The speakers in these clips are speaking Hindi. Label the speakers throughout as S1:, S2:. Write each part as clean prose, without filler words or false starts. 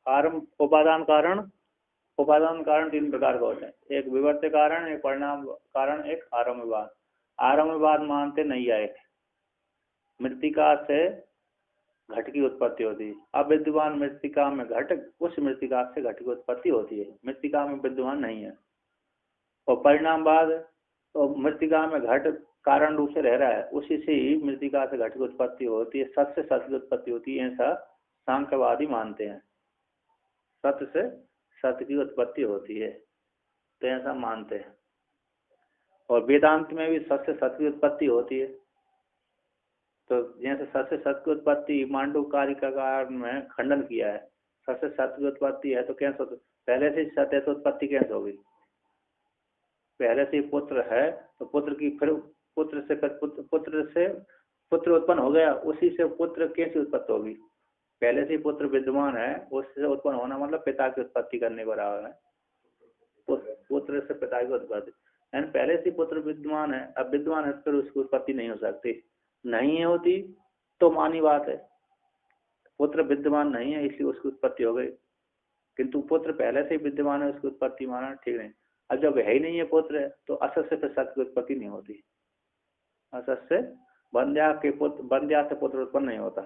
S1: आरंभ उपादान कारण तीन प्रकार के होते हैं, एक विवर्त कारण, एक परिणाम कारण, एक आरम्भवाद। आरम्भवाद मानते नहीं आए, मृत्तिका से घट की उत्पत्ति होती है। अविद्यमान मृत्तिका में घट, उस मृत्तिका से घट की उत्पत्ति होती है, मृत्तिका में विद्यमान नहीं है। और परिणामवाद, तो मृत्तिका में घट कारण रूप से रह रहा है, उसी से ही मृत्तिका से घट की उत्पत्ति होती है, सत से सत की उत्पत्ति होती है, ऐसा सांख्यवादी मानते हैं। सत से सत की उत्पत्ति होती है, तो ऐसा मानते हैं। और वेदांत में भी सत से सत की उत्पत्ति होती है। तो जैसे सत से सत की उत्पत्ति मांडू कारिका में खंडन किया है, सत से सत की उत्पत्ति है तो कैसे, पहले से सत है तो उत्पत्ति कैसे होगी? पहले से पुत्र है तो पुत्र की फिर पुत्र से पुत्र उत्पन्न हो गया, उसी से पुत्र कैसे उत्पत्ति होगी? पहले से पुत्र विद्यमान है, उससे उत्पन्न होना मतलब पिता की उत्पत्ति करने को रहा है। पुत्र से पिता की उत्पत्ति, यानी पहले से पुत्र विद्यमान है, अब विद्यमान है फिर उसकी उत्पत्ति नहीं हो सकती। नहीं होती तो मानी बात है, पुत्र विद्यमान नहीं है इसलिए उसकी उत्पत्ति हो गई, किंतु पुत्र पहले से विद्यमान है, उसकी उत्पत्ति माना ठीक नहीं। अब जब है ही नहीं है पुत्र, तो असत से फिर सत की उत्पत्ति नहीं होती। असत से बंध्या से पुत्र उत्पन्न नहीं होता।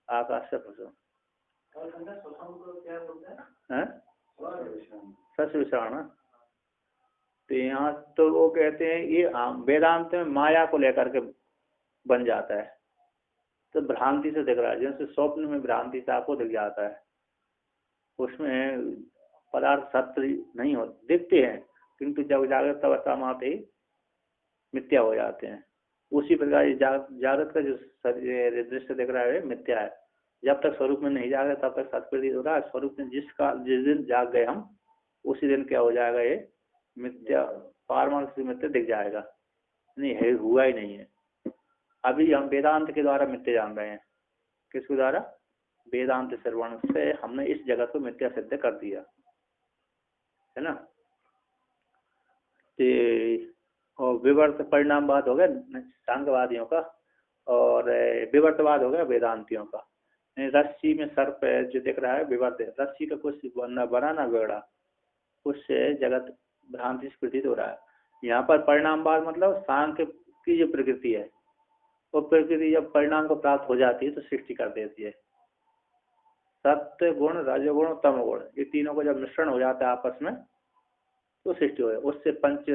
S1: आकाश से पशु सच विषाण। तो यहाँ तो वो कहते हैं ये वेदांत में माया को लेकर के बन जाता है, तो भ्रांति से दिख रहा है, जैसे स्वप्न में भ्रांति से आपको दिख जाता है, उसमें पदार्थ सत्य नहीं हो दिखते हैं, किंतु जब जागृत अवस्था में आते ही मिथ्या हो जाते हैं। उसी प्रकार जागृत का जो दृश्य दिख रहा है मिथ्या है, जब तक स्वरूप में नहीं जागे तब तक सत्य प्रतीत हो रहा है। स्वरूप में जिस दिन जाग गए हम, उसी दिन क्या हो जाएगा, ये मिथ्या पारमार्थिक मिथ्या दिख जाएगा, नहीं है, हुआ ही नहीं है। अभी हम वेदांत के द्वारा मिथ्या जान रहे हैं। किसके द्वारा? वेदांत श्रवण से हमने इस जगत को मिथ्या सिद्ध कर दिया है ना। और विवर्त परिणामवाद हो गया सांख्यवादियों का, और विवर्तवाद हो गया वेदांतियों का। रस्सी में सर्प जो दिख रहा है विवर्त है, रस्सी का कुछ बना ना बिगड़ा, उससे जगत भ्रांति से प्रतीत हो रहा है। यहाँ पर परिणामवाद मतलब सांख्य की जो प्रकृति है, वो प्रकृति जब परिणाम को प्राप्त हो जाती है तो सृष्टि कर देती है। सत्य गुण, रजोगुण, तमोगुण, ये तीनों को जब मिश्रण हो जाता है आपस में तो सृष्टि हो जाए। उससे पंच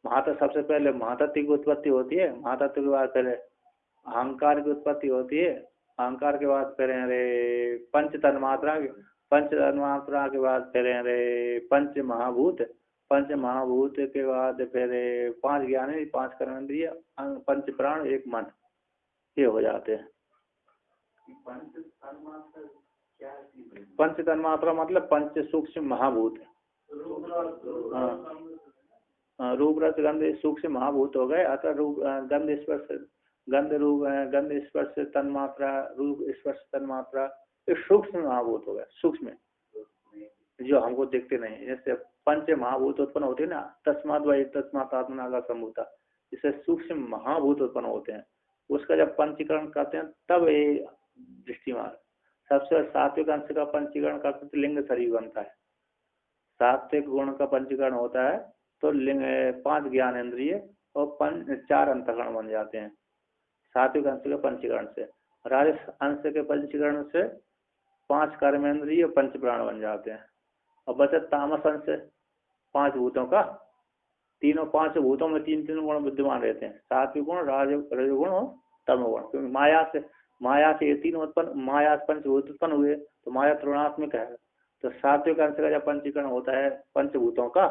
S1: महातत्व, सबसे पहले महातत्व की उत्पत्ति होती है, महातत्व के बाद पहले अहंकार की उत्पत्ति होती है, अहंकार के बाद फिर पंच तन्मात्रा के बाद फिर पंच महाभूत, पंच महाभूत के बाद फिर पांच ज्ञानेंद्रिय, पांच कर्मेंद्रिय, पंच प्राण, एक मन, ये हो जाते हैं। पंच तन्मात्रा मतलब पंच सूक्ष्म महाभूत, रूप रस गंध सूक्ष्म महाभूत हो गए। अतः रूप गंध स्पर्श, गंध स्पर्श तन्मात्रा, रूप स्पर्श तन्मात्रा, ये सूक्ष्म महाभूत हो गए, सूक्ष्म जो हमको दिखते नहीं। जैसे पंच महाभूत उत्पन्न होते हैं ना, तस्मात् वही तस्मात् आत्मना संभूता, इससे सूक्ष्म महाभूत उत्पन्न होते हैं। उसका जब पंचीकरण करते हैं तब ये दृष्टिमान, सबसे सात्विक अंश का पंचीकरण करते तो लिंग शरीर बनता है। सात्विक गुण का पंचीकरण होता है तो लिंग, पांच ज्ञानेंद्रिय और चार अंतःकरण बन जाते हैं सात्विक अंश के पंचीकरण से। राजस अंश के पंचीकरण से पांच कर्मेंद्रिय और पंच प्राण बन जाते हैं। और बचत तामस अंश से पांच भूतों का, तीनों पांच भूतों में तीन तीन गुण विद्यमान रहते हैं, सात्विक गुण, रजोगुण और तमोगुण। क्योंकि माया से ये तीन उत्पन्न, माया पंचभूत उत्पन्न हुए तो माया त्रिगुणात्मक है। तो सात्विक अंश का जब पंचीकरण होता है पंचभूतों का,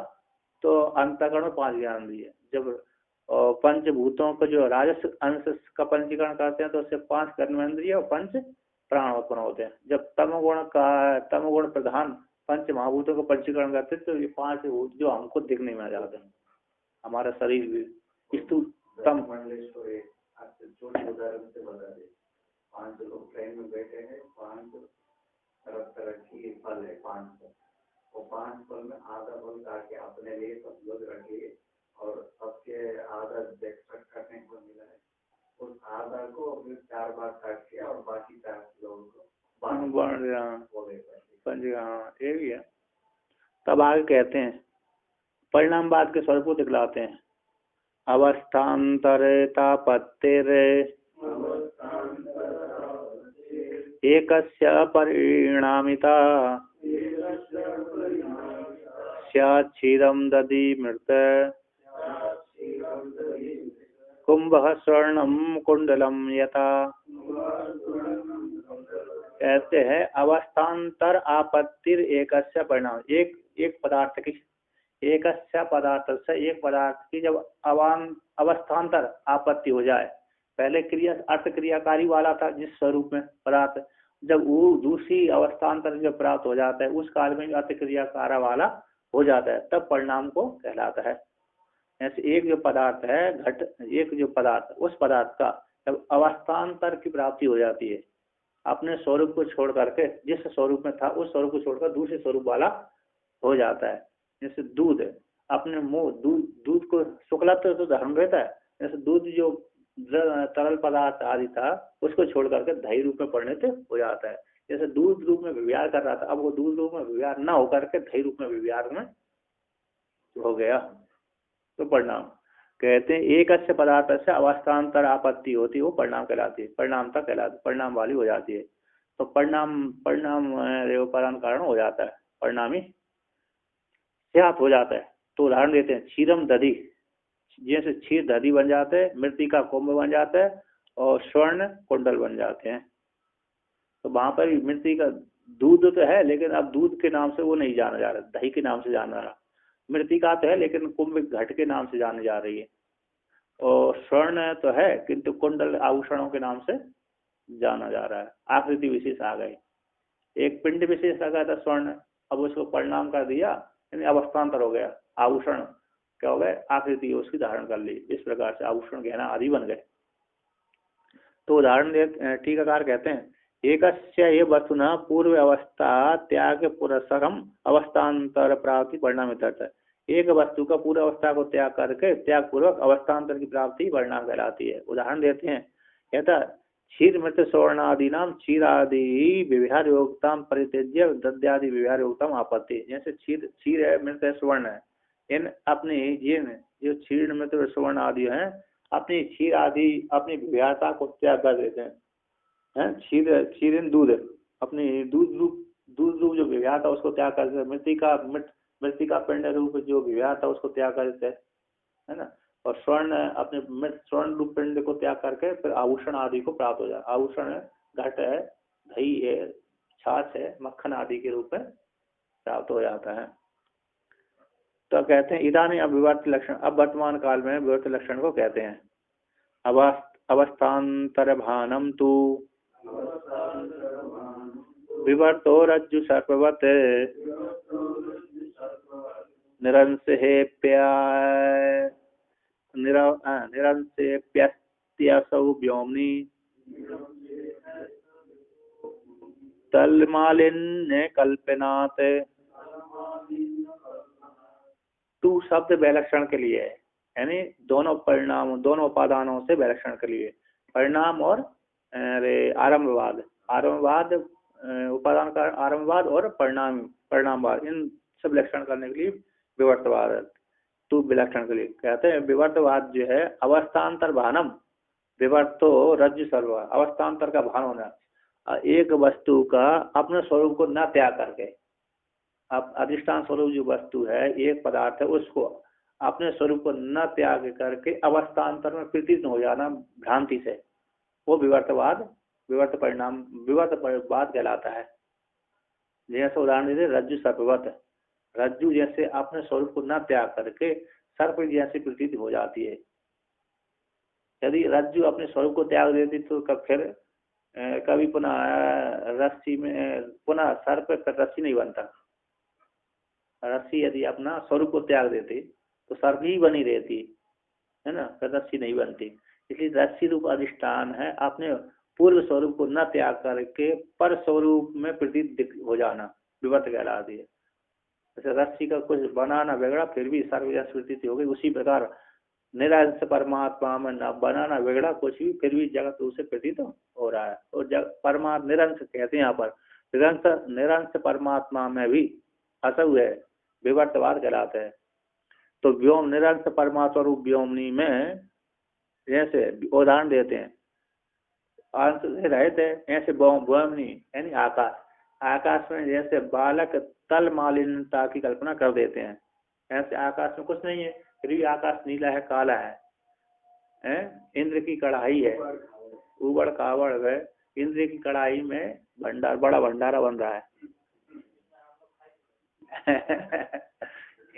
S1: तो अंतःकरण में पांच ज्ञान दिए। जब पंचभूतों को जो राजस अंश का पंचीकरण करते हैं तो उससे पांच कर्मेंद्रिय और पंच प्राण उत्पन्न होते हैं। जब तमगुण प्रधान पंच महाभूतों का पंचीकरण करते हैं तो ये पांच भूत जो हमको दिखने में आ जाते हैं, हमारा शरीर भी स्थूलतम। उदाहरण से बता दे, 5 लोग ट्रेन में बैठे हैं, 5 तरह की फल है, 5 और 5 फल में आधा फल काट के अपने लिए सब लोग रखिए और सबके आधा ब्रेकफास्ट करने को मिला है, उस आधा को 4 बार काट के और बाकी 4 लोगों को बांट वर्ण, पंच, हाँ ये भी है। तब आगे कहते हैं परिणामवाद के स्वरूप को दिखलाते हैं। अवस्थान्तरे तापत्तिरे एकस्य परिणामिता स्यात् क्षीरं दधि मृत कुंभः स्वर्णम कुंडलम यथा। कहते हैं अवस्थान्तर आपत्तिर एकस्य परिणाम, एक पदार्थ की, एकस्य पदार्थ से एक पदार्थ की जब अवस्थान्तर आपत्ति हो जाए, पहले क्रिया अर्थ क्रियाकारी वाला था जिस स्वरूप में पदार्थ, जब वो दूसरी अवस्थान्तर जब प्राप्त हो जाता है उस काल में अर्थ क्रियाकार वाला हो जाता है, तब परिणाम को कहलाता है। ऐसे एक जो पदार्थ है घट, एक जो पदार्थ, उस पदार्थ का जब अवस्थान्तर की प्राप्ति हो जाती है, अपने स्वरूप को छोड़ करके, जिस स्वरूप में था उस स्वरूप को छोड़कर दूसरे स्वरूप वाला हो जाता है। जैसे दूध अपने मुंह, दूध को शुक्लत्व तो धारण रहता है, जैसे दूध जो तरल पदार्थ आदि था उसको छोड़ करके दही रूप में परिणत हो जाता है। जैसे दूध रूप में विव्यार कर रहा था, अब वो दूध रूप में विव्यार न होकर के दही रूप में विव्यार में हो गया, तो परिणाम। कहते हैं एक अच्छे पदार्थ से अवस्थान्तर आपत्ति होती है, वो परिणाम कहलाती है, परिणामता कहलाती, परिणाम वाली हो जाती है। तो परिणाम परिणाम कारण हो जाता है, परिणामी स्यात् हो जाता है। तो उदाहरण देते हैं क्षीरम दधि, जैसे क्षीर दधि बन जाते हैं, मृतिका कुंभ बन जाता है और स्वर्ण कुंडल बन जाते हैं। तो वहां पर मृतिका दूध तो है, लेकिन अब दूध के नाम से वो नहीं जाना जा रहा, दही के नाम से जाना रहा। मृतिका तो है लेकिन कुंभ घट के नाम से जानी जा रही है, और स्वर्ण तो है किंतु कुंडल आभूषणों के नाम से जाना जा रहा है। आकृति विशेष आ गई, एक पिंड विशेष आ गया था स्वर्ण, अब उसको परिणाम कर दिया, यानी अवस्थान्तर हो गया, आभूषण क्या हो गए, आकृति उसकी धारण कर ली, इस प्रकार से आभूषण गहना आदि बन गए। तो उदाहरण टीकाकार कहते हैं एकस्य ये वस्तुना पूर्व अवस्था त्याग पुरस्सरम अवस्थान्तर प्राप्ति परिणाम है। एक वस्तु का पूर्व अवस्था को त्याग करके त्याग पूर्वक अवस्थान्तर की प्राप्ति परिणाम कहलाती है। उदाहरण देते हैं कहता क्षीर मृत स्वर्णादि नाम क्षीरादि विहार योगता परित्यज्य दद्यादि विहार योगता आपत्ति। जैसे क्षीर है, मृत है, स्वर्ण है, इन अपने जो क्षीर मृत स्वर्ण आदि है अपनी क्षीर आदि अपनी विहारता को त्याग कर देते हैं। क्षीर दूध अपनी दूध रूप जो विहार था उसको त्याग कर देते हैं, मृतिका पिंड रूप जो विहार था उसको त्याग कर देते हैं, है ना। और स्वर्ण अपने स्वर्ण रूप पिंड को त्याग करके फिर आभूषण आदि को प्राप्त हो जाए। आभूषण है, घट है, दही है, छाछ है, मक्खन आदि के रूप में प्राप्त हो जाता है। तो कहते हैं इदानी अविवर्त लक्षण, अब वर्तमान काल में विवर्त लक्षण को कहते हैं अवस्थान्तर भानम तु विवर्तो रज्जु सर्पवत निरंसेप्यस्त्यसौ व्योम्नि तलमालिन्य कल्पनात्। तू शब्द विलक्षण के लिए है, यानी दोनों परिणाम, दोनों उपादानों से विलक्षण के लिए, परिणाम और आरंभवाद, उपादान का आरंभवाद और परिणामवाद, इन सब लक्षण करने के लिए विवर्तवाद। तू विलक्षण के लिए कहते हैं विवर्तवाद जो है अवस्थान्तर भानम, विवर्तो रज्जु सर्व, अवस्थान्तर का भान होना, एक वस्तु का अपने स्वरूप को न त्याग करके, अब अधिष्ठान स्वरूप जो वस्तु है, एक पदार्थ है, उसको अपने स्वरूप को न त्याग करके अवस्थान्तर में प्रतीत हो जाना भ्रांति से, वो विवर्तवाद, विवर्तवाद कहलाता है। जैसे उदाहरण दीजिए रज्जु सर्पवत, रज्जु जैसे अपने स्वरूप को न त्याग करके सर्प जैसी प्रतीत हो जाती है। यदि रज्जु अपने स्वरूप को त्याग देती तो फिर कभी पुनः रस्सी में पुनः सर्प पर रस्सी नहीं बनता। रस्सी यदि अपना स्वरूप को त्याग देती तो सर्प ही बनी रहती है ना, फिर रस्सी नहीं बनती। इसलिए रस्सी रूप अधिष्ठान है, अपने पूर्व स्वरूप को न त्याग करके पर स्वरूप में प्रतीत हो जाना विवर्त कहलाती है। जैसे रस्सी का कुछ बनाना बिगड़ा फिर भी सर्व जैसी प्रतीति हो गई, उसी प्रकार निरंश परमात्मा में न बनाना बिगड़ा कुछ भी फिर भी जगत उसे प्रतीत हो रहा है। और परमात्मा निरंश कहते हैं यहाँ पर, निरंतर निरंश परमात्मा में भी असव है, विवर्तवाद कहलाते हैं। तो व्योम निरंश परमात्मा रूप व्योमनी में जैसे उदाहरण देते हैं, अंश से रहित है, ऐसे व्योमनी यानी आकाश, आकाश में जैसे बालक तल मालिन्यता की कल्पना कर देते हैं, ऐसे आकाश में कुछ नहीं है, फिर भी आकाश नीला है, काला है, इंद्र की कढ़ाई है, उबड़ खाबड़ है, इंद्र की कढ़ाई में भंडार, बड़ा भंडारा बन रहा है।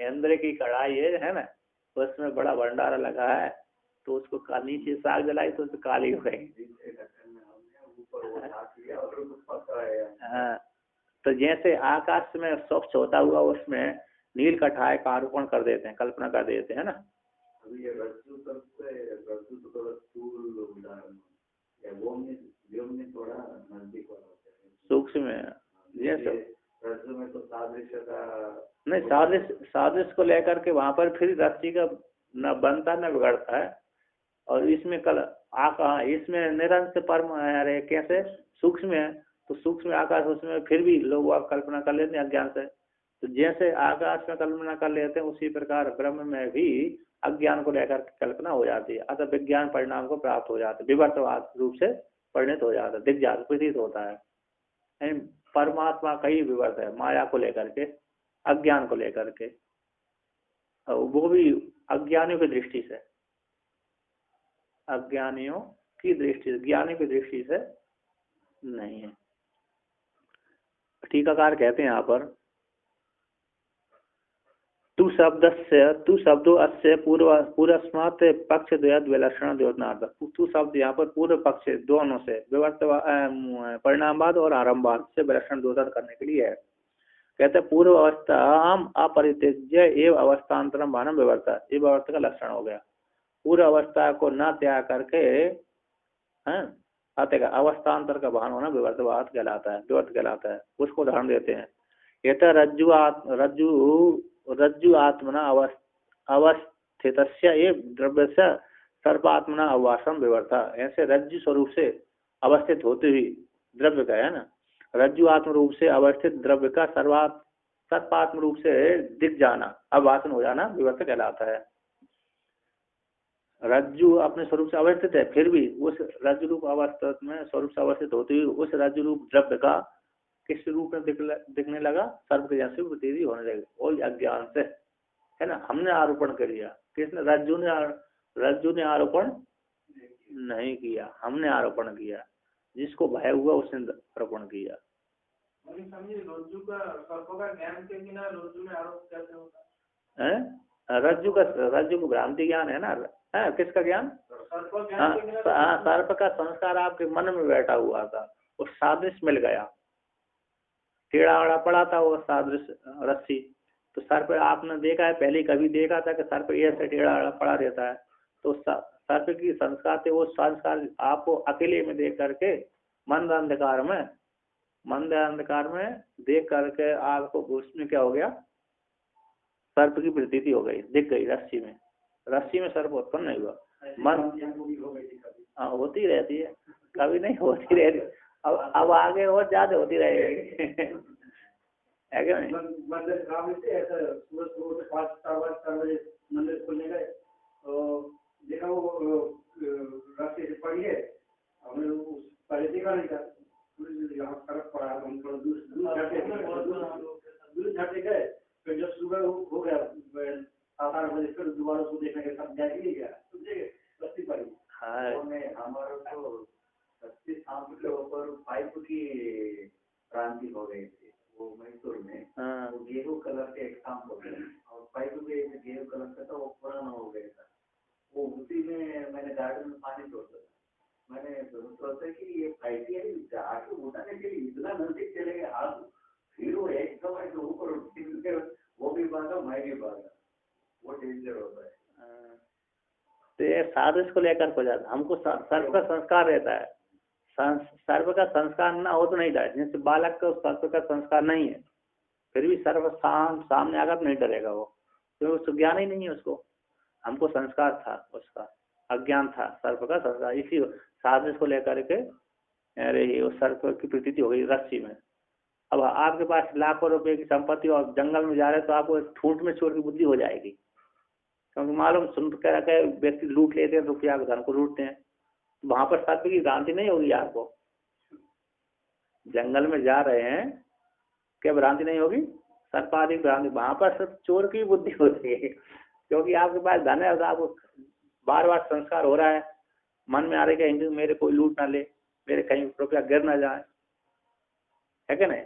S1: इंद्र की कढ़ाई है ना, उसमें बड़ा भंडारा लगा है, तो उसको नीचे साग जलाई तो उसमें काली हो गई। हाँ, तो जैसे आकाश में स्वच्छ होता हुआ उसमें नील कढ़ाई का आरोपण कर देते हैं, कल्पना कर देते हैं ना। सूक्ष्म है जैसे नहीं, सादृश्य को लेकर के वहां पर फिर रस्सी का न बनता न बिगड़ता है। और इसमें इसमें निरंश परम अरे कैसे सूक्ष्म है, तो सूक्ष्म आकाश, उसमें फिर भी लोग कल्पना कर लेते हैं अज्ञान से। तो जैसे आकाश में कल्पना कर लेते हैं, उसी प्रकार ब्रह्म में भी अज्ञान को लेकर कल्पना हो जाती है, अतः विज्ञान परिणाम को प्राप्त हो जाता है, विवर्तवाद रूप से परिणत हो जाता है, दिख जाता, प्रतीत होता है। परमात्मा का ही विवर्त है, माया को लेकर के, अज्ञान को लेकर के, वो भी अज्ञानियों की दृष्टि से, अज्ञानियों की दृष्टि से, ज्ञानी की दृष्टि से नहीं है। टीकाकार कहते हैं यहाँ पर तू शब्दो अस्य पूर्वस्मात् पक्ष द्वयद विलक्षण द्योतनार्थ। तू शब्द यहाँ पर पूर्व पक्ष दोनों से, परिणामवाद और आरंभवाद से विलक्षण द्योतन करने के लिए है। कहते हैं पूर्व अवस्था अपरित्यज्य एवं अवस्थान्तरम भानम विवर्ता, ये विवर्त का लक्षण हो गया। पूर्व अवस्था को न त्याग करके अवस्थान्तर का भान होना विवर्तवाद कहलाता है, विवर्त कहलाता है। उसको उदाहरण देते हैं, यथा रज्जु आत्मना अवस्थित द्रव्य से सर्पात्मना अवासम विवर्ता। ऐसे रज्जु स्वरूप से अवस्थित होते हुए द्रव्य का है ना, रज्जु आत्म रूप से अवस्थित द्रव्य का सर्पात्म रूप से दिख जाना, अवासन हो जाना विवर्त कहलाता है। रज्जु अपने स्वरूप से अवस्थित है, फिर भी उस रज्जु रूप अवस्था में स्वरूप से अवस्थित होते हुए उस रज्जु रूप द्रव्य का किस रूप में दिखने लगा, सर्प के जैसे प्रतीति होने लगी, वही अज्ञान से है ना। हमने आरोपण कर लिया, किसने? रज्जु ने आरोपण नहीं किया, हमने आरोपण किया, जिसको भय हुआ उसने आरोपण किया। रज्जु को भ्रांति ज्ञान है ना, है किसका ज्ञान? सर्प का संस्कार आपके मन में बैठा हुआ था, वो सादृश्य मिल गया, टेढ़ा आड़ा पड़ा था वो सादृश्य रस्सी, तो सर्प आपने देखा है, पहले कभी देखा था कि सर्प ऐसे टेढ़ा आड़ा पड़ा रहता है? तो सर्प की संस्कार थे, वो संस्कार आपको अकेले में देख करके मंद अंधकार में देख करके आपको उसमें क्या हो गया, सर्प की प्रतीति हो गई, दिख गई रस्सी में सर्प उत्पन्न नहीं हुआ। हाँ, होती रहती है, कभी नहीं होती रहती, अब आगे और ज्यादा होती रहेगी। है क्या नहीं? मंदिर खोलने गए तो देखा वो रास्ते से पड़ी है, हमने पहले देखा नहीं था, यहाँ सड़क पड़ा, हम थोड़ा दूर झटे गए, फिर जब सुबह हो गया 7-8 बजे, फिर दोबारा उसको देखने के साथ जाके नहीं गया, रस्सी पड़ी। हाँ, हमारे तो रस्सी सांप के ऊपर पाइप की क्रांति हो गई थी, वो मैसूर में। हाँ, वो गेहूं कलर के एक सांप हो गया, और पाइप भी गेहूं कलर का था, वो पुराना हो गया था। वो उसी में मैंने गार्डन में पानी छोड़ता था, मैंने सोचा कि ये पाइप है, आगे उठाने के लिए इतना नजदीक चले गए हाथ, फिर वो एकदम ऐसे ऊपर, वो भी भागा, मैं भी भागा, वो डेंजर होता है। तो ये सादृश्य को लेकर हो जाता, हमको सर्प का संस्कार रहता है, सर्प का संस्कार ना हो तो नहीं डरे, जैसे बालक का सर्प का संस्कार नहीं है, फिर भी सर्प सामने आकर नहीं डरेगा वो, क्योंकि उसको ज्ञान ही नहीं है उसको, हमको संस्कार था, उसका अज्ञान था सर्प का संस्कार, इसी सादृश्य को लेकर के अरे ये सर्प की प्रतीति हो गई रस्सी में, अब आपके पास लाखों रुपए की संपत्ति और जंगल में जा रहे हैं तो आपको ठूंठ में चोर की बुद्धि हो जाएगी, क्योंकि मालूम सुन कर रखे व्यक्ति लूट लेते हैं, रुपया धन को लूटते हैं, तो वहां पर सर्प की भ्रांति नहीं होगी आपको। जंगल में जा रहे हैं, क्या भ्रांति नहीं होगी? सर्प आदि भ्रांति, वहां पर सिर्फ चोर की बुद्धि होती है, क्योंकि आपके पास धन है, तो आपको बार बार संस्कार हो रहा है, मन में आ रहा है कि मेरे कोई लूट ना ले, मेरे कहीं रुपया गिर ना जाए, है क्या नहीं?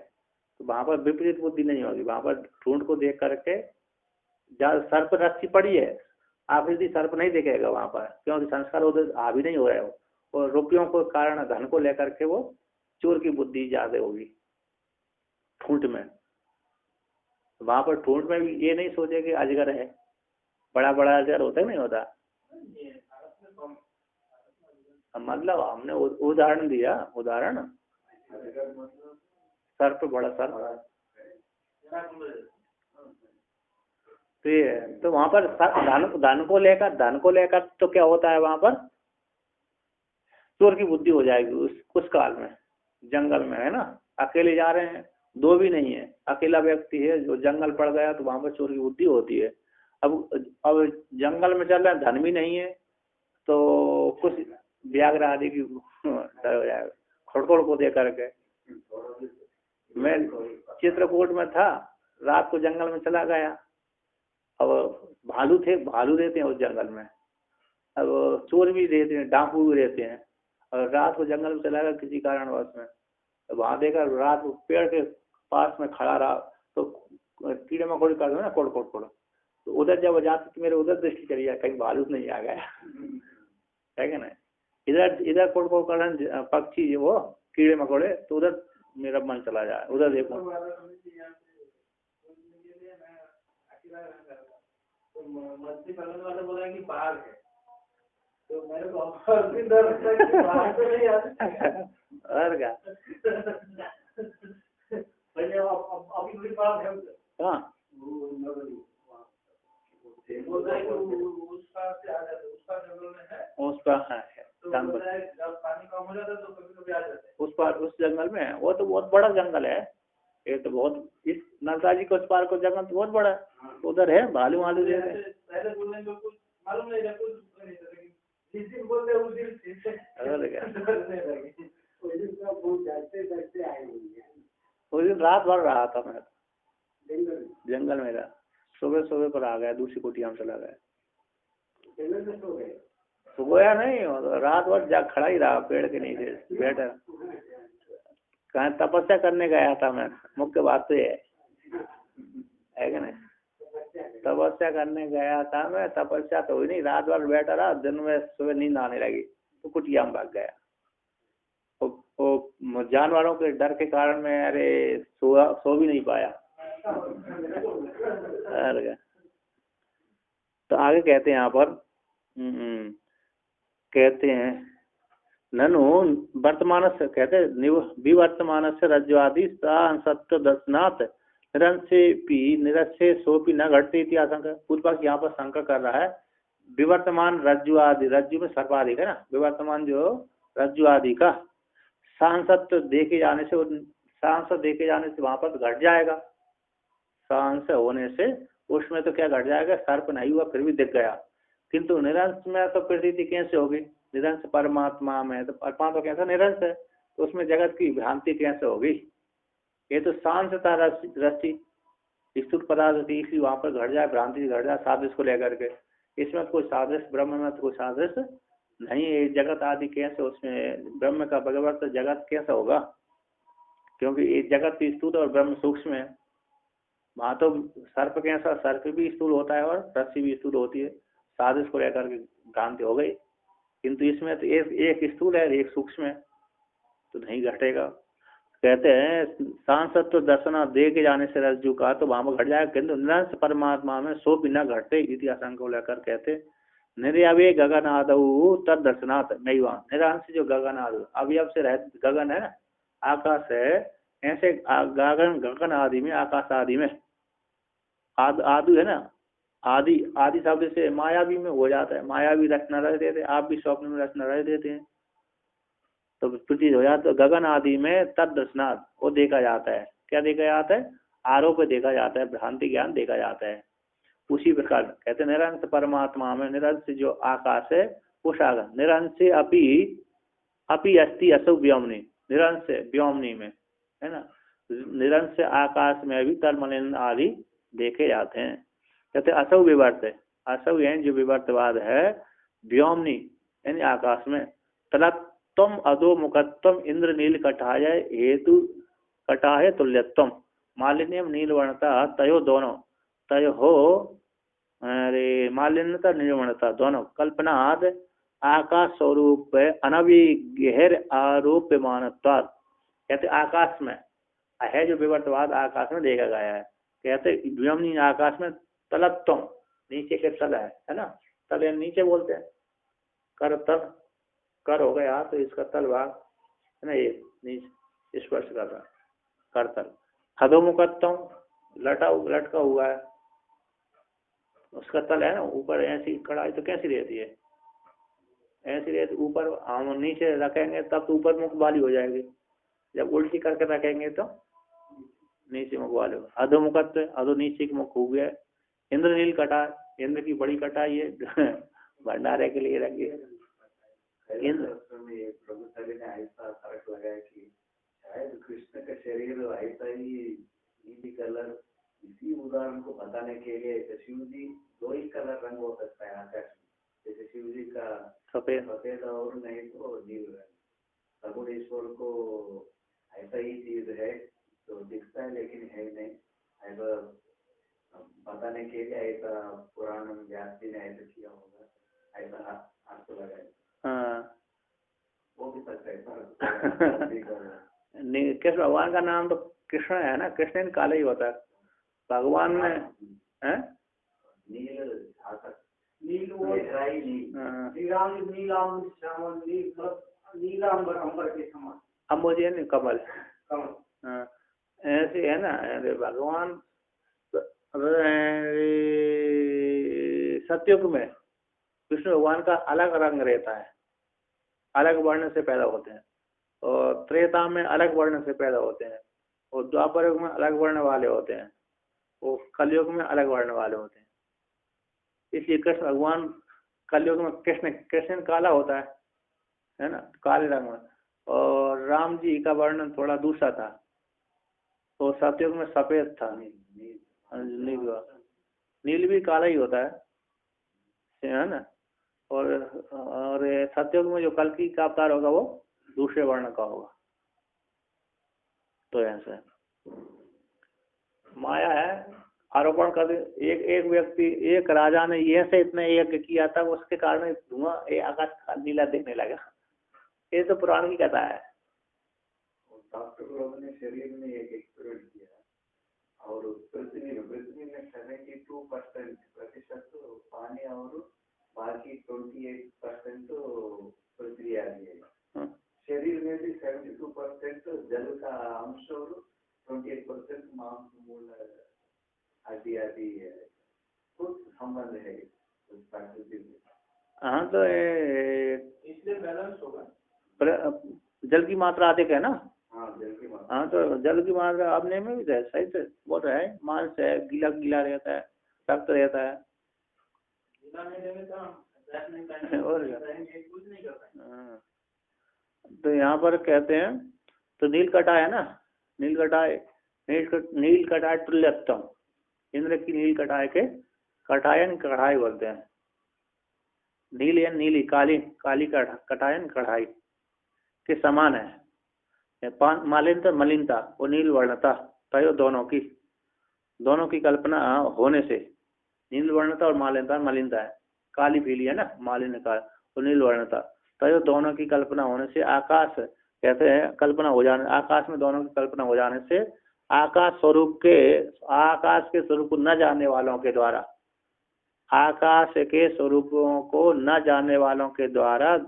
S1: तो वहां पर विपरीत बुद्धि नहीं होगी, वहां पर ढूंढ को देख करके, जहाँ सर्प रस्सी पड़ी है आप यदि सर्प नहीं देखेगा वहां पर, क्योंकि संस्कार उधर हावी नहीं हो रहे हो, और रुपयों को कारण धन को लेकर के वो चोर की बुद्धि ज्यादा होगी ठूंठ में। वहां पर ठूंठ में भी ये नहीं सोचे कि अजगर है, बड़ा बड़ा अजगर होता है नहीं होता, मतलब हमने उदाहरण दिया, उदाहरण सर्प, बड़ा सर्प, तो ये तो वहां पर धन को लेकर तो क्या होता है, वहां पर चोर की बुद्धि हो जाएगी उस काल में। जंगल में है ना, अकेले जा रहे हैं, दो भी नहीं है, अकेला व्यक्ति है जो जंगल पड़ गया, तो वहां पर चोर की बुद्धि होती है। अब जंगल में चल रहे हैं, धन भी नहीं है, तो कुछ व्याघ्र आदि की डर हो जाएगा खड़खड़ को दे करके। मैं चित्रकूट में था, रात को जंगल में चला गया, अब भालू रहते हैं उस जंगल में, अब चोर भी रहते हैं, डाकू भी रहते हैं, और रात को जंगल में चला गया किसी कारणवश में, वहां देखा रात को पेड़ के पास में खड़ा रहा, तो कीड़े मकोड़े कर दो ना, कोड़ कोड़ कोड़, तो उधर जब जाते तो मेरे उधर दृष्टि चली जाए कहीं भालू नहीं आ गया, है क्या ना? इधर कोड़ कोड़ कर पक्षी वो कीड़े मकोड़े, तो उधर मेरा मन चला जाए, उधर देखो। मछली पकड़ने वाले बोला कि बाघ है, तो मेरे को डर लगता है कि बाघ तो नहीं आता। और क्या पहले अभी मेरे पास है, हाँ उसका से आ जाता, उसका जंगल में है, उसका है, तो जब पानी कम हो जाता है तो कभी कभी आ जाते हैं उस जंगल में। वो तो बहुत बड़ा जंगल है, ये तो बहुत, इस नलता जी को उस पार को जंगल तो बहुत बड़ा है, उधर है भालू वालू जैसे। पहले बोलने में कुछ मालूम नहीं था, कुछ नहीं था, लेकिन जिस दिन बोलते उस दिन उस दिन रात भर रहा था मैं जंगल में रहा, सुबह पर आ गया, दूसरी कुटिया में चला गया, सोया नहीं, रात भर जा खड़ा ही रहा पेड़ के नीचे बैठा, कहाँ तपस्या करने गया था मैं, मुख्य बात तो है कि नहीं, तपस्या करने गया था मैं, तपस्या तो हुई नहीं, रात भर बैठा रहा, दिन में सुबह नींद आने लगी तो कुटिया में भाग गया। वो जानवरों के डर के कारण मैं अरे सो भी नहीं पाया। तो आगे कहते हैं यहाँ पर, कहते हैं ननु वर्तमान से, कहते विवर्तमान से रज्ज्वादि सत्य दर्शनात् निरस्य सोपी न घटते इतिहास। पूर्व पक्ष यहाँ पर शंका कर रहा है, विवर्तमान रज्जु आदि, रज्जु में सर्पाधिक है ना, विवर्तमान जो रज्जु आदि का सांसत्व देखे जाने से, सांसद देखे जाने से वहां पर घट जाएगा, सांस होने से उसमें तो क्या घट जाएगा, सर्प नहीं हुआ फिर भी दिख गया, किंतु निरंश में तो प्रतीति कैसे होगी, निरंश परमात्मा में तो परमात्मा कैसा निरंश है, तो उसमें जगत की भ्रांति कैसे होगी, ये तो शांतता रस्सी स्थूल पदार्थ थी, इसलिए वहां पर घट जाए, भ्रांति घट जाए सादृश को लेकर के, इसमें कोई सादृश, ब्रह्म में तो कोई सादृश नहीं है, जगत आदि कैसे, उसमें ब्रह्म का भगवत जगत कैसा होगा, क्योंकि ये जगत स्थूल और ब्रह्म सूक्ष्म है, वहां तो सर्प कैसा, सर्प भी स्थूल होता है और रस्सी भी स्थूल होती है, सादृश को लेकर के भ्रांति हो गई, किंतु इसमें तो एक स्थूल है एक सूक्ष्म है, तो नहीं घटेगा। कहते हैं सांसत्व दर्शना देखे जाने से रज्जु का तो वहां पर घट जाएगा, किंतु निरंश परमात्मा में सो बिना घटते इतिहास को लेकर कहते निर्यावे गगन आदऊ तद दर्शनात् नहीं, वहां निरंश जो गगन आदि अवयव से रह, गगन है ना, आकाश है, ऐसे गगन आदि में, आकाश आदि में, आदि है ना, आदि शब्द से मायावी में हो जाता है, मायावी रचना रह देते, आप भी स्वप्न में रचना रह देते हैं, तो प्रतीत हो जाता, तो गगन आदि में तद दर्शनात् वो देखा जाता है, क्या देखा जाता है? आरोप देखा जाता है, भ्रांति ज्ञान देखा जाता है। उसी प्रकार कहते हैं निरंश परमात्मा में निरंश जो आकाश है उस आकाश निरंश अपि अस्ति असौ व्योमनी, निरंश व्योमनी में है ना, निरंश आकाश में भी तलमलिन आदि देखे जाते हैं। कहते असौ विवर्त, असौ यानी जो विवर्तवाद है, व्योमनी यानी आकाश में, तलत्तम अधोमुखत्तम इंद्र नील कटाय हेतु कटाय तुल्यत्वम मालिन्यम नीलवर्णता तयो दोनों, तय हो अरे मालिन्यता नीलवर्णता दोनों कल्पनाद आकाश स्वरूप अनविगहर आरोप्य मानत्वाद। कहते आकाश में है जो विवर्तवाद आकाश में देखा गया है। कहते व्योमनी आकाश में तलत्वम नीचे के तल है ना, तल या नीचे बोलते हैं, कर तल, कर हो गया तो इसका तल भाग है ना, ये नीचे स्पर्श कर रहा कर तल। अधोमुखत्तम लटका हुआ है, उसका तल है ना ऊपर, ऐसी कढ़ाई तो कैसी रहती है, ऐसी रहती ऊपर, हम नीचे रखेंगे तब तो ऊपर मुख वाली हो जाएगी, जब उल्टी करके रखेंगे तो नीचे मुख वाले। अधोमुखत्व अधो नीचे की मुख हो गया। इंद्र नील कटाय, इंद्र की बड़ी कटाई है भंडारे के लिए रखी है।
S2: कृष्ण का शरीर ऐसा ही नीली कलर, इसी उदाहरण को बताने के लिए शिव जी दो ही कलर रंग हो सकता है आकाश में, जैसे शिव जी का सफेद और नहीं तो नील रंग। सगुणेश्वर को ऐसा ही चीज है तो दिखता है लेकिन है नहीं, ऐसा बताने के लिए ऐसा पुराण व्यास जी ने ऐसा किया होगा, ऐसा आपको लगा है? हाँ वो भी सकता है।
S1: कृष्ण भगवान का नाम तो कृष्ण है ना, कृष्ण काला ही होता है भगवान में है?
S2: नील नील वो नीलाम नीलाम श्यामल नीलांबर अंबर के समान,
S1: अम्बोजिया नहीं कमल हाँ ऐसे है ना। अरे भगवान सतयुग में कृष्ण भगवान का अलग रंग रहता है, अलग वर्ण से पैदा होते हैं, और त्रेता में अलग वर्ण से पैदा होते हैं, और द्वापर युग में अलग वर्ण वाले होते हैं, और कलयुग में अलग वर्ण वाले होते हैं। इसलिए कृष्ण भगवान कलयुग में कृष्ण काला होता है ना, काले रंग में, और राम जी का वर्णन थोड़ा दूसरा था, तो सतयुग में सफेद था, नील भी काला ही होता है ना, और सतयुग में जो कल्कि का अवतार होगा वो दूसरे वर्ण का होगा। तो ऐसा माया है, आरोपण कर एक व्यक्ति, एक राजा ने ये से इतना यज्ञ किया था, उसके कारण धुआं आकाश नीला दिखने लगा, ये तो पुराण की कथा है।
S2: डॉक्टर लोगों ने शरीर में एक एक्सपेरिमेंट किया और पृथ्वी में 72% पानी और बाकी 28% पृथ्वी आ गई है। शरीर में भी 72% जल का अंश और 28% मांस मूल आदि आदि है, कुछ संबंध है उस प्रकृति में।
S1: हाँ तो
S2: इसलिए बैलेंस होगा,
S1: जल की मात्रा अधिक है ना।
S2: हाँ जल की मात्रा,
S1: हाँ तो जल की मात्रा अपने में भी है, सही से वो तो है, मांस है गीला गीला रहता है, सख्त रहता है, और हाँ। तो यहाँ पर कहते हैं तो नील कटाय है ना, नील कटाय तुल्यत्तम, इंद्र की नील कटाय के कटायन कढ़ाई बोलते हैं, नील या नीली काली काली कटायन कढ़ाई के समान है। मालिनता मलिनता और नील वर्णता तयो दोनों की कल्पना होने से, नील वर्णता और मालिनता मलिनता है, काली पीली है ना, मालिन्य का और नील वर्णता, तयो दोनों की कल्पना होने से आकाश कहते हैं, कल्पना हो जाने, आकाश में दोनों की कल्पना हो जाने से आकाश के स्वरूप को न जानने वालों के द्वारा, आकाश के स्वरूपों को न जानने वालों के द्वारा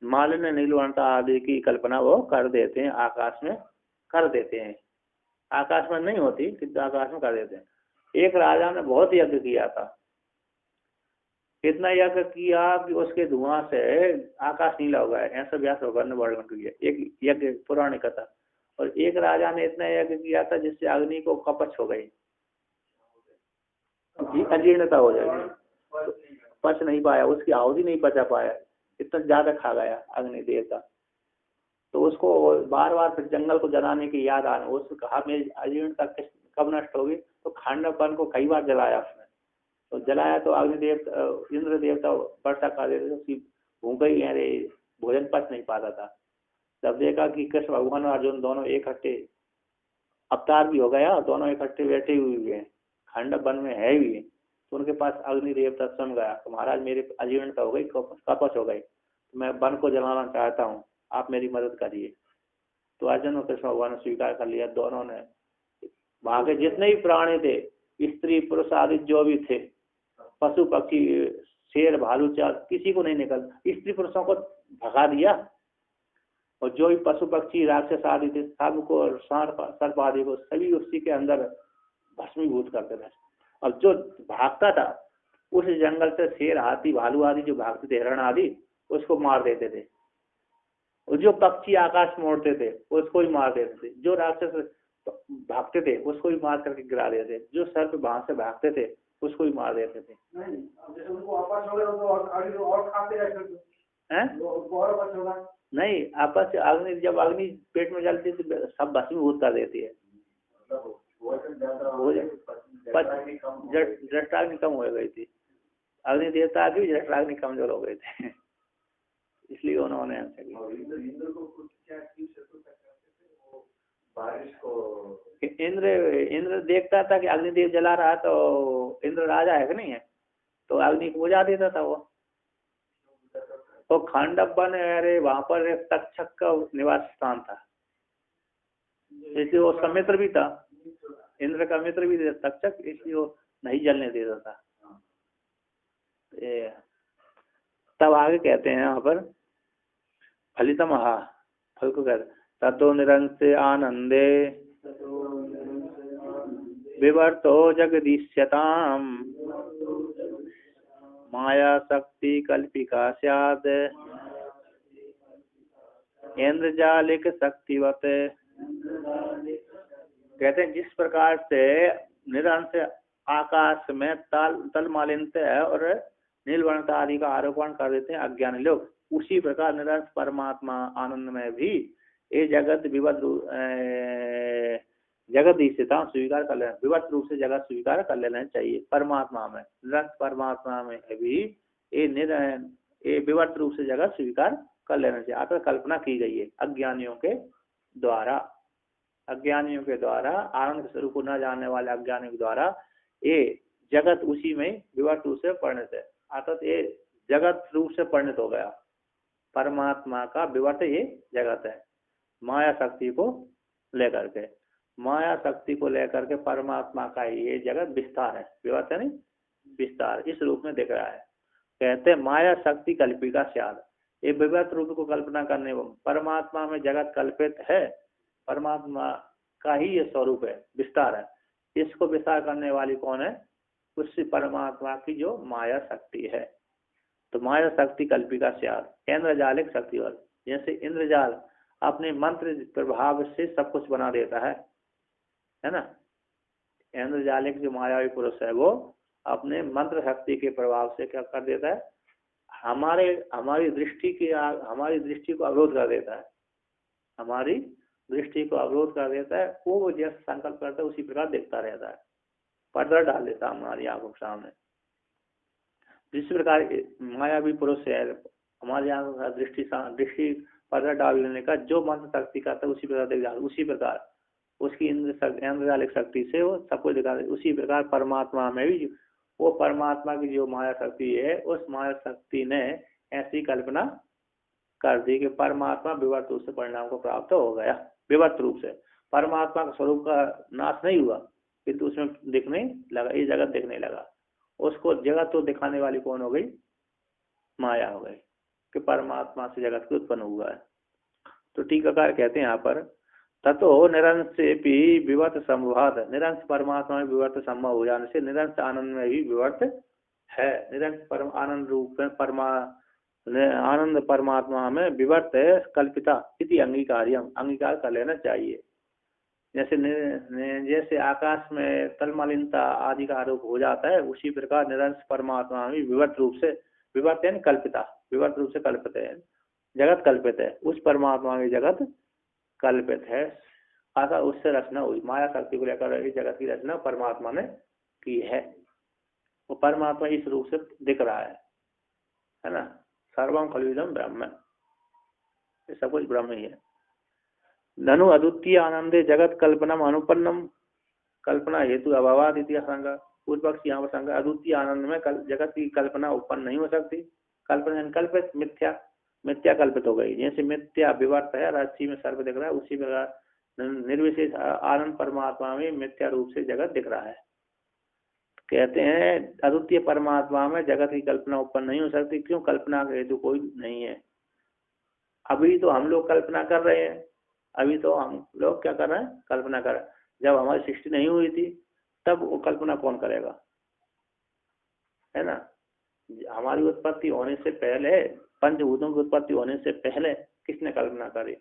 S1: मालिन्य नीलवर्णता आदि की कल्पना वो कर देते हैं, आकाश में कर देते हैं, आकाश में नहीं होती किंतु आकाश में कर देते हैं। एक राजा ने बहुत यज्ञ किया था, कितना यज्ञ किया कि उसके धुआं से आकाश नीला हो गया, ऐसा व्यास भगवान ने वर्णन किया, एक यज्ञ पुरानी कथा। और एक राजा ने इतना यज्ञ किया था जिससे अग्नि को कपच हो गई, अजीर्णता हो जाएगी, पच नहीं पाया, उसकी आहुति नहीं पचा पाया, इतना ज्यादा खा गया अग्नि देवता। तो उसको बार बार फिर जंगल को जलाने की याद आना, उसने कहा मेरी अजीर्णता कब नष्ट होगी। तो खांडवन को कई बार जलाया उसने, तो जलाया तो अग्नि देवता इंद्र देवता वर्षा कर देते थे, उसकी भूख ही अरे भोजन पच नहीं पाता था। जब देखा कि कृष्ण भगवान और अर्जुन दोनों इकट्ठे अवतार भी हो गया, दोनों इकट्ठे बैठे हुए हैं, खांडव वन में है भी, तो उनके पास अग्नि देवता स्वयं गया तो महाराज मेरे अजीर्णता हो गई, कपच हो गई, तो मैं वन को जलाना चाहता हूँ, आप मेरी मदद करिए। तो अर्जुन और कृष्ण भगवान ने स्वीकार कर लिया। दोनों ने वहां के जितने भी प्राणी थे, स्त्री पुरुष आदि जो भी थे, पशु पक्षी शेर भालू चार, किसी को नहीं निकल, स्त्री पुरुषों को भगा दिया, और जो भी पशु पक्षी राक्षस आदि थे सबको, और सर्प आदि को सभी उसी के अंदर भस्मीभूत करते थे। और जो भागता था उस जंगल से शेर हाथी भालू आदि जो भागते थे, हिरण आदि, उसको मार देते थे। और जो पक्षी आकाश में उड़ते थे उसको ही मार देते थे, जो राक्षस भागते थे उसको भी मार करके गिरा देते थे, जो सर्प वहां से भागते थे उसको भी मार देते थे। नहीं, आपस अग्नि, जब अग्नि पेट में जलती है सब भस्मीभूत कर देती है, जठराग्नि कम हो गई थी, अग्नि देवता की जठराग्नि कमजोर हो गए थे, इसलिए उन्होंने ऐसा किया। इंद्र देखता था कि अग्निदेव जला रहा, तो इंद्र राजा है कि नहीं है, तो अग्नि को बुझा देता था वो। तो खांडव वन, अरे वहां पर एक तक्षक का निवास स्थान था, इसलिए वो उसका मित्र भी था, इंद्र का मित्र भी था तक्षक, इसलिए वो नहीं जलने देता था। तब आगे कहते हैं यहाँ पर फलितम फल को कहते ततो निरंस्य आनंदे विवर्तो जगदीश्यताम माया शक्ति कल्पिका स्याद इंद्रजालिक शक्तिवत। कहते हैं जिस प्रकार से निरंश आकाश में तल मालिन्य है और नीलवर्णता आदि का आरोपण कर देते हैं अज्ञानी लोग, उसी प्रकार निरंश परमात्मा आनंद में भी ये जगत विवत जगत ईश्वरता स्वीकार कर लेना, विवत रूप से जगत स्वीकार कर लेना चाहिए। परमात्मा में, निरंश परमात्मा में भी ये विवत रूप से जगत स्वीकार कर लेना चाहिए। आकर कल्पना की गई है अज्ञानियों के द्वारा, अज्ञानियों के द्वारा, आनंद स्वरूप को न जानने वाले अज्ञानियों के द्वारा ये जगत उसी में विवत रूप से परिणत है, अर्थात ये जगत रूप से परिणत हो गया। परमात्मा का विवर्त ये जगत है, माया शक्ति को लेकर के, माया शक्ति को लेकर के परमात्मा का ये जगत विस्तार है, विवर्त है नहीं विस्तार, इस रूप में दिख रहा है। कहते हैं माया शक्ति कल्पिका स्याद, ये विवर्त रूप को कल्पना करने वो परमात्मा में जगत कल्पित है, परमात्मा का ही ये स्वरूप है, विस्तार है। इसको विस्तार करने वाली कौन है? उसी परमात्मा की जो माया शक्ति है। तो माया शक्ति कल्पिका स्याद इंद्रजालिक शक्ति वाल, जैसे इंद्रजाल अपने मंत्र प्रभाव से सब कुछ बना देता है ना। इंद्रजालिक जो मायावी पुरुष है वो अपने मंत्र शक्ति के प्रभाव से क्या कर देता है, हमारी दृष्टि को अवरोध कर देता है, हमारी दृष्टि को अवरोध कर देता है। वो जैसा संकल्प करता है उसी प्रकार देखता रहता है, पर्दा डाल देता है हमारी आंखों के सामने। जिस प्रकार मायावी पुरुष है हमारी आंखों का दृष्टि पर्दा डाल लेने का जो मंत्र शक्ति करता है उसी प्रकार देख जाता है, उसी प्रकार उसकी इंद्रजालिक शक्ति से वो सब कुछ दिखा दे। उसी प्रकार परमात्मा में भी वो परमात्मा की जो माया शक्ति है उस माया शक्ति ने ऐसी कल्पना कर दी कि परमात्मा विवर्त रूप से परिणाम को प्राप्त हो गया। विवर्त रूप से परमात्मा का स्वरूप का नाश नहीं हुआ किंतु उसमें दिखने लगा, ये जगत दिखने लगा। उसको जगत तो दिखाने वाली कौन हो गई? माया हो गई कि परमात्मा से जगत की उत्पन्न हुआ है। तो टीकाकार कहते हैं यहाँ पर ततो निरंश विवर्त संभवात, निरंश परमात्मा में विवर्त संभव हो जाने से निरंश आनंद में भी विवर्त है। निरंश परम आनंद रूप में आनंद परमात्मा में विवर्त कल्पिता इति अंगीकार्यम, अंगीकार कर लेना चाहिए। जैसे आकाश में तलमलिनता आदि का आरोप हो जाता है, उसी प्रकार निरंश परमात्मा में विवर्त रूप से, विवर्त यानी कल्पिता, विवर्त रूप से कल्पित है, जगत कल्पित है, उस परमात्मा में जगत कल्पित है। आशा उससे रचना हुई, माया शक्ति को लेकर जगत की रचना परमात्मा ने की है। वो परमात्मा इस रूप से दिख रहा है ना। सर्वम खलुइदम ब्रह्म, ये सब कुछ ब्रह्म ही है। ननु अद्वितीय आनंदे जगत कल्पनम अनुपन्नम, कल्पना हेतु अभावाद इति आशंका। पूर्व पक्ष यहाँ पर शंका, अद्वितीय आनंद में जगत की कल्पना उत्पन्न नहीं हो सकती। कल्पना कल्पित, मिथ्या, मिथ्या कल्पित हो गई। जैसे मिथ्या विवर्त है, रस्सी में सर्प दिख रहा है, उसी प्रकार निर्विशेष आनंद परमात्मा में मिथ्या रूप से जगत दिख रहा है। कहते हैं अद्वितीय परमात्मा में जगत की कल्पना उत्पन्न नहीं हो सकती। क्यों? कल्पना का हेतु कोई नहीं है। अभी तो हम लोग कल्पना कर रहे हैं, अभी तो हम लोग क्या कर रहे हैं? कल्पना कर रहे हैं। जब हमारी सृष्टि नहीं हुई थी तब वो कल्पना कौन करेगा, है ना। हमारी उत्पत्ति होने से पहले, पंचभूतों की उत्पत्ति होने से पहले किसने कल्पना करी?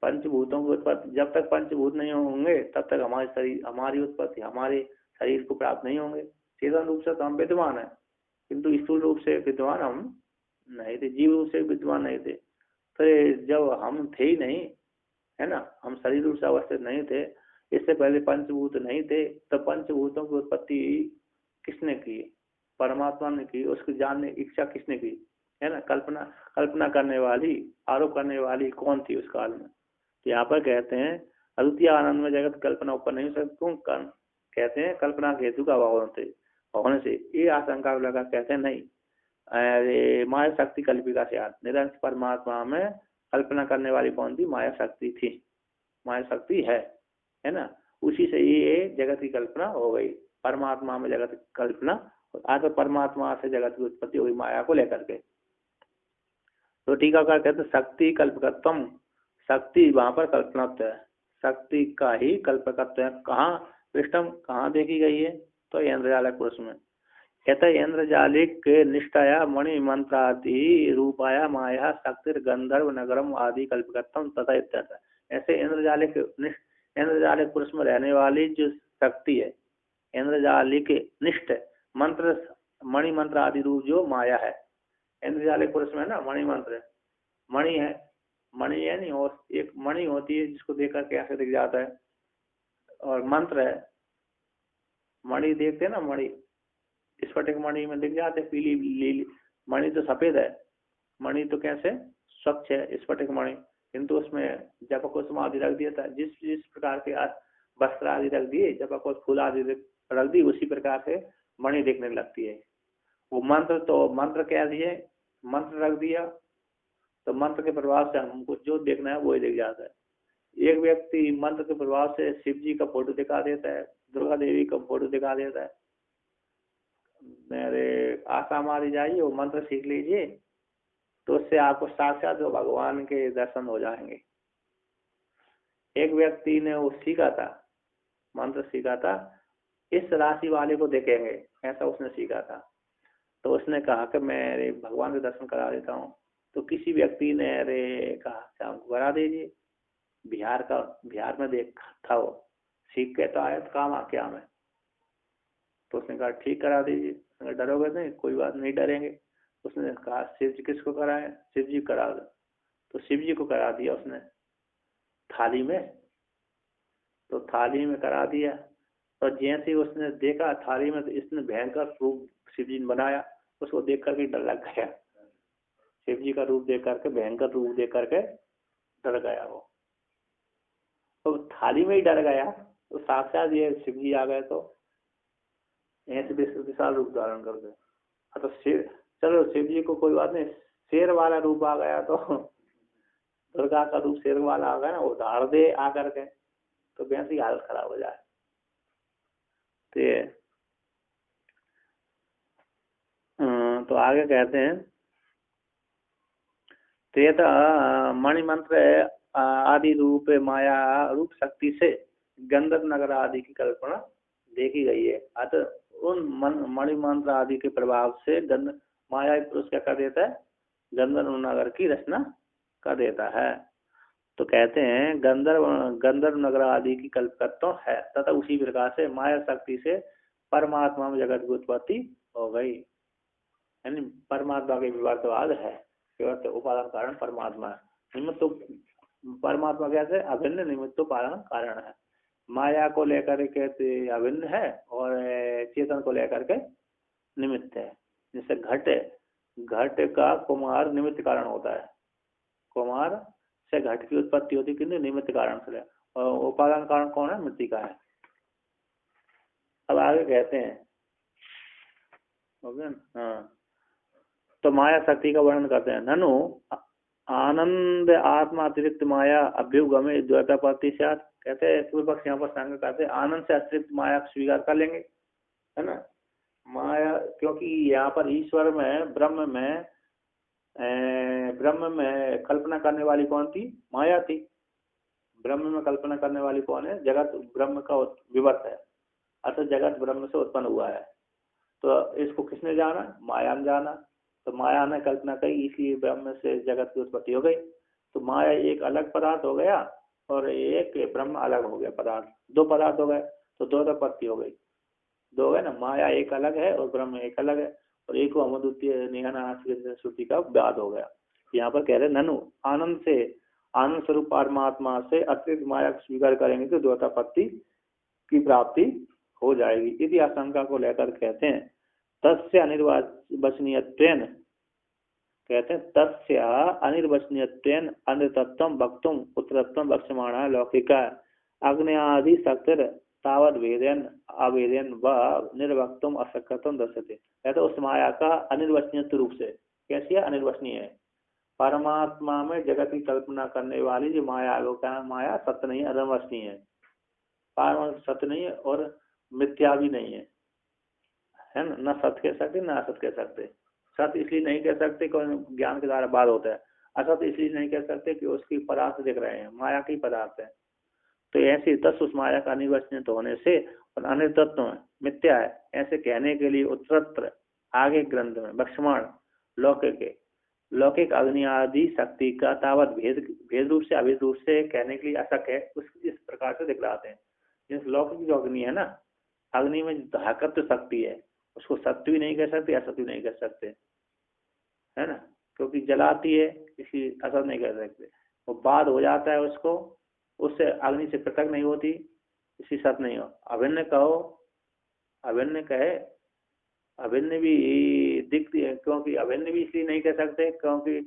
S1: पंचभूतों की उत्पत्ति, जब तक पंचभूत नहीं होंगे तब तक हमारे शरीर, हमारी उत्पत्ति, हमारे शरीर को प्राप्त नहीं होंगे। चेतन रूप से तो हम विद्वान है, किंतु स्थूल रूप से विद्वान हम नहीं थे, जीव रूप से विद्वान नहीं थे। तो जब हम थे ही नहीं, है ना, हम शरीर रूप से अवस्थित नहीं थे, इससे पहले पंचभूत नहीं थे, तो पंचभूतों की उत्पत्ति किसने की? परमात्मा ने की। उसकी जानने इच्छा किसने की, है ना। कल्पना करने वाली, आरोप करने वाली कौन थी उस काल में? तो यहाँ पर कहते हैं अद्वितीय आनंद में जगत कल्पना उत्पन्न नहीं हो सकती। क्यों? कहते हैं कल्पना के हेतु का अभाव होने से। ये आशंका लगा, कहते हैं नहीं, अरे माया शक्ति कल्पिका से आत, निरंश परमात्मा में कल्पना करने वाली कौन थी? माया शक्ति थी, माया शक्ति है ना। उसी से ये जगत की कल्पना हो गई। परमात्मा में जगत की कल्पना, आज परमात्मा से जगत की उत्पत्ति हुई माया को लेकर के। तो टीकाकार कहते हैं शक्ति कल्पकत्वम, शक्ति वहां पर कल्पनात्व है, शक्ति का ही कल्पकत्व है। कहाँ पृष्ठम, कहाँ देखी गई है? तो इंद्रजालिक पुरुष में। कहते हैं इंद्रजालिक निष्ठाया मणि मंत्रादि रूपाया माया शक्तिर गंधर्व नगरम आदि कल्पकत्वम तथा इत्यर्थ। ऐसे इंद्रजालिक पुरुष में रहने वाली जो शक्ति है, इंद्रजालिक निष्ठ मंत्र, मणि मंत्र आदि रूप जो माया है, इंद्रजालिक पुरुष में ना मणि मंत्र, मणि है, मणि है नहीं, और एक मणि होती है जिसको देख करके ऐसे दिख जाता है, और मंत्र है। मणि देखते हैं ना, मणि स्फटिक मणि में दिख जाते, पीली लीली मणि तो सफेद है, मणि तो कैसे स्वच्छ है स्फटिक मणि, किंतु उसमें जब कुसुम आदि रख दिया था, जिस प्रकार के वस्त्र आदि रख दिए, जब फूल आदि रख दी, उसी प्रकार से मणि देखने लगती है। वो मंत्र, तो मंत्र क्या दिए, मंत्र रख दिया तो मंत्र के प्रभाव से हमको जो देखना है वो ही दिख जाता है। एक व्यक्ति मंत्र के प्रभाव से शिव जी का फोटो दिखा देता है, दुर्गा देवी का फोटो दिखा देता है। मेरे आशा मारी जाइए, वो मंत्र सीख लीजिए, तो उससे आपको साक्षात भगवान के दर्शन हो जाएंगे। एक व्यक्ति ने वो सीखा था, मंत्र सीखा था, इस राशि वाले को देखेंगे, ऐसा उसने सीखा था। तो उसने कहा कि मैं भगवान के दर्शन करा देता हूँ। तो किसी व्यक्ति ने अरे कहा हमको करा दीजिए, बिहार में देखा था, वो सीख के तो आया, तो काम आ क्या मैं। तो उसने कहा ठीक करा दीजिए। डरोगे नहीं? कोई बात नहीं, डरेंगे। उसने कहा शिव जी किसको कराए? शिव जी करा दो। तो शिव जी को करा दिया उसने थाली में, तो थाली में करा दिया। तो जैसे ही उसने देखा थाली में, तो इसने भयंकर रूप शिव जी ने बनाया, उसको देख करके डर लग गया। शिव जी का रूप देख करके, भयंकर रूप देख करके डर गया वो। तो थाली में ही डर गया, तो साक्षात ये शिव जी आ गए, तो ऐसे विशाल रूप धारण कर गए। तो चलो शिव जी को कोई बात नहीं, शेर वाला रूप आ गया, तो दुर्गा का रूप शेर वाला आ गया ना, वो धार दे आ करके, तो वैसे ही हालत खराब हो जाए। तो आगे कहते हैं तेत मणिमंत्र आदि रूप माया रूप शक्ति से गंधर्व नगर आदि की कल्पना देखी गई है। अतः उन मणिमंत्र आदि के प्रभाव से मायावी पुरुष क्या कर देता है, गंधर्व नगर की रचना कर देता है। तो कहते हैं गंधर्व नगर आदि की कल्पकत्व है, तथा उसी प्रकार से माया शक्ति से परमात्मा में जगत की उत्पत्ति हो गई। यानी परमात्मा के विवर्तवाद है, विवर्त उपादान कारण परमात्मा है, निमित्त परमात्मा कैसे अभिन्न निमित्त उपादान कारण है। माया को लेकर के अभिन्न है और चेतन को लेकर के निमित्त है। जैसे घट का कुमार निमित्त कारण होता है, कुमार से घट की उत्पत्ति होती है किंतु निमित्त कारण से, और उपादान कारण कौन है, मृत्तिका है। अब आगे कहते हैं, हाँ, तो माया शक्ति का वर्णन करते हैं। ननु आनंद आत्मा अतिरिक्त माया अभ्युगमे द्वैतापत्ति से, कहते हैं पूर्व पक्ष यहाँ पर सांग कहते हैं आनंद से अतिरिक्त माया स्वीकार कर लेंगे, है ना। माया, क्योंकि यहाँ पर ईश्वर में ब्रह्म में कल्पना करने वाली कौन थी, माया थी। ब्रह्म में कल्पना करने वाली कौन है, जगत ब्रह्म का विवर्त है, अतः जगत ब्रह्म से उत्पन्न हुआ है। तो इसको किसने जाना, माया ने जाना। तो माया ने कल्पना की, इसलिए ब्रह्म से जगत की उत्पत्ति हो गई। तो माया एक अलग पदार्थ हो गया और एक ब्रह्म अलग हो गया पदार्थ, दो पदार्थ हो गए, तो दो उत्पत्ति हो गई, दो हो गए ना। माया एक अलग है और ब्रह्म एक अलग है, और एक को अमद्वितीय निहन श्रुति का वाद हो गया। यहाँ पर कह रहे ननु आनंद स्वरूप परमात्मा से अतिरिक्त माया को स्वीकार करेंगे तो द्वैतापत्ति की प्राप्ति हो जाएगी। इति आशंका को लेकर कहते हैं तस्य अनिर्वचनीयत्वेन, कहते हैं तस्य अनिर्वचनीयत्वेन अनृतत्वं वक्तुम उत्तरत्वं वक्ष्यमाणः लौकिका अग्न्यादि शक्तिर तावद वेदन अवेदन व निर्वक्तुम अशक्यत्वं दर्शते। कहते उस माया का अनिर्वचनीय रूप से, कैसी है, अनिर्वचनीय है। परमात्मा में जगत की कल्पना करने वाली जो माया है वो क्या, माया सत्य नहीं है, अनिर्वचनीय है। परमात्मा सत्य नहीं है और मिथ्या भी नहीं है ना, न सत्य कह सकते न असत कह सकते। सत्य इसलिए नहीं कह सकते क्योंकि ज्ञान के द्वारा बात होता है, असत इसलिए नहीं कह सकते कि उसकी पदार्थ दिख रहे हैं, माया की पदार्थ है। तो ऐसे तस् उस माया का अनिर्वचनीय होने से और अन्य तत्व में मिथ्या है, ऐसे कहने के लिए उत्तरत्र आगे ग्रंथ में वक्ष्यमाण लौकिक अग्नि आदि शक्ति का तावत भेद रूप से अभेद रूप से कहने के लिए अशक है, उस इस प्रकार से दिखलाते हैं। जिस लौकिक जो अग्नि है ना, अग्नि में धाकत्व शक्ति है, उसको सत्य भी नहीं कह सकते, असत्य भी नहीं कह सकते, है ना, क्योंकि जलाती है इसलिए असत नहीं कह सकते। वो बाद हो जाता है, उसको उससे अग्नि से पृथक नहीं होती, इसकी सत्य नहीं हो। अभिन्न कहो, अभिन्न कहे, अभिन्न भी दिखती है, क्योंकि अभिन्न भी इसलिए नहीं कह सकते क्योंकि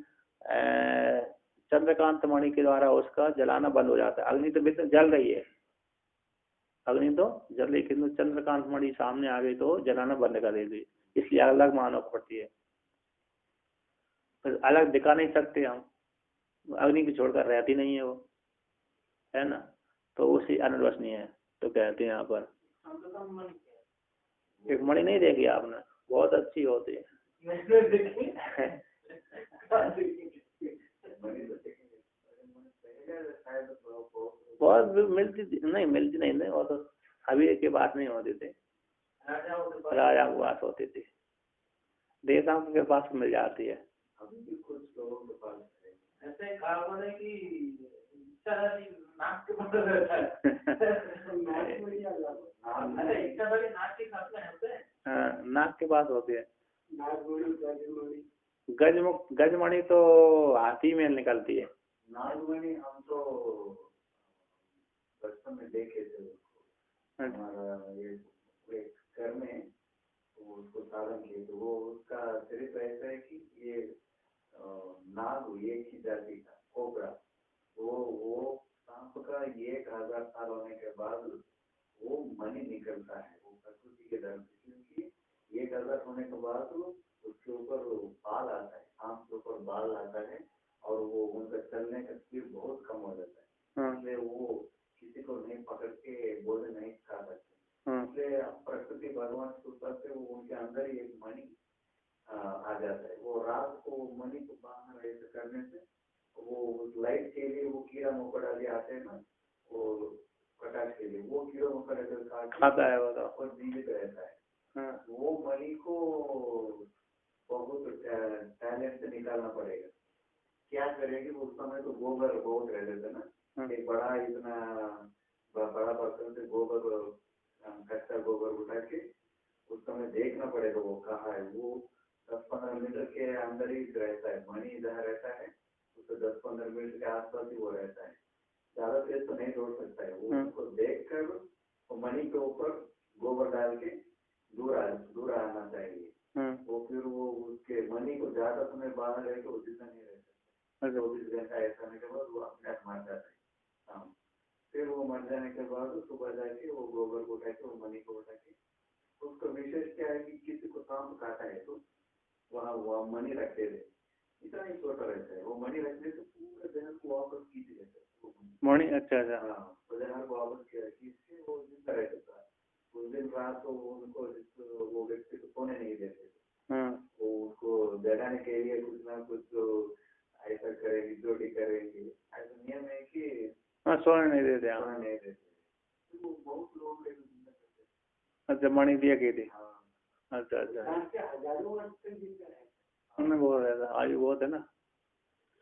S1: चंद्रकांत मणि के द्वारा उसका जलाना बंद हो जाता है। अग्नि तो जल रही है, अग्नि तो जल रही, किंतु चंद्रकांत मणि सामने आ गई तो जलाना बंद कर देती, इसलिए अलग मानव पड़ती है। फिर अलग दिखा नहीं सकते हम, अग्नि की छोड़कर रहती नहीं है वो, है ना, तो उसी अनिर्वचनीय है। तो कहते हैं यहाँ पर एक मणि नहीं देखी आपने, बहुत अच्छी होती है। बहुत मिलती नहीं, वो तो अभी की बात नहीं होती थी, राजा के पास होती थी, देवताओं के पास मिल जाती है।
S2: अभी भी कुछ लोगों के पास
S3: ऐसे कहावत है कि नाक के बंद रहता है।
S1: नाक के पास होती है। गजमणि तो हाथी में निकलती है।
S2: नागमणि हम तो बचपन में देखे थे उसको, हमारा ये घर में उसको साधन किए, तो वो उसका चरित्र ऐसा है कि ये नाग एक ही जाति का कोबरा, वो सांप का 1000 साल होने के बाद वो मणि निकलता है, वो प्रकृति के धर्म से, क्योंकि 1000 होने के बाद उसके ऊपर बाल आता है, सांप के ऊपर बाल आता है और वो उनका चलने का स्पीड बहुत कम हो जाता है, इसलिए वो किसी को नहीं पकड़ के बोले नहीं खा सकते। इसलिए प्रकृति भगवान कृपा से वो उनके अंदर ही एक मणि आ जाता है। वो रात को मणि को बांधना ऐसे करने से वो लाइट के लिए वो कीड़ा मकोड़ा भी आते हैं ना, वो प्रकाश के लिए, वो कीड़ा मकोड़ा खाता है और जीवित रहता है। वो मणि को बहुत टैलेंट से निकालना पड़ेगा। क्या करेंगे, उस समय तो गोबर बहुत रहते थे ना, एक बड़ा इतना बड़ा बर्तन से गोबर, कच्चा गोबर उठा के उस समय देखना पड़ेगा वो कहाँ है। वो 10-15 मीटर के अंदर ही रहता है, मणि जहाँ रहता है उससे 10-15 मीटर के आसपास ही वो रहता है, ज्यादा तेज तो नहीं दौड़ सकता है। वो उसको देख कर वो मणि के ऊपर गोबर डाल के दूर आना चाहिए। वो फिर वो उसके मणि को ज्यादा समय बाहर रह के वो जिंदा नहीं रह सकता। 24 घंटा ऐसा होने के बाद वो अपने आप मर जाता है। हाँ, फिर वो मर जाने के बाद सुबह जाके वो गोबर को उठा के वो मणि को उठा के, उसका विशेष क्या है कि किसी को सांप काटा है तो वहाँ मणि रखते थे, इतना ही छोटा रहता है वो मणि रखने से पूरा जहर को वापस खींच लेता है
S1: मणि। अच्छा।
S2: हाँ, तो जहर को वापस खींच के वो जिंदा रहता था। उस दिन रात को उनको वो व्यक्ति को सोने नहीं देते थे। वो उसको जगाने के लिए कुछ ना कुछ ऐसा करेंगे, चोटी करेंगे, ऐसा नियम है कि
S1: सोने नहीं देते।
S2: सोने नहीं देते। वो बहुत लोग
S1: अच्छा, मणि दिया की थी। अच्छा।
S2: हजारों वर्ष तक जिंदा है।
S1: हमने बोल रहा था आयु बहुत है ना,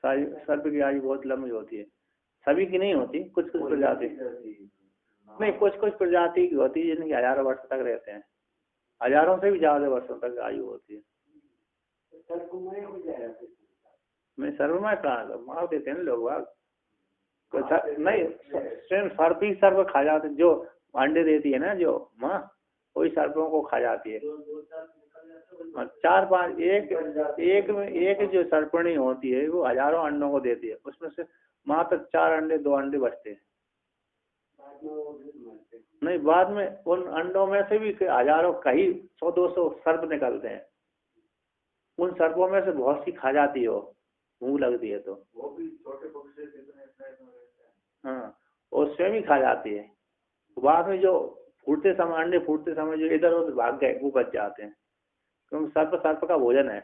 S1: सर्प की आयु बहुत लंबी होती है। सभी की नहीं होती, कुछ प्रजाति नहीं, कुछ प्रजाति की होती है जिनकी हजारों वर्ष तक रहते हैं, हजारों से भी ज्यादा वर्षों तक आयु होती है। मैं सर्वमय कहा मार देते हैं लोग बाग, नहीं स्वयं सर्प ही सर्प खा जाते, जो अंडे देती है ना जो माँ, वही सर्पों को खा जाती है। 4-5 एक जो सर्पणी होती है वो हजारों अंडों को देती है, उसमें से मात्र 4 अंडे 2 अंडे बचते हैं। नहीं, बाद में उन अंडों में से भी हजारों कहीं 100-200 सर्प निकलते हैं। उन सर्पों में से बहुत सी खा जाती है, वो भूख लगती है तो
S2: वो भी छोटे पक्षी रहते हैं।
S1: हाँ, वो स्वयं ही खा जाती है। बाद में जो फूटते समय, अंडे फूटते समय जो इधर उधर भाग गए वो बच जाते हैं, क्योंकि सर्प का भोजन है,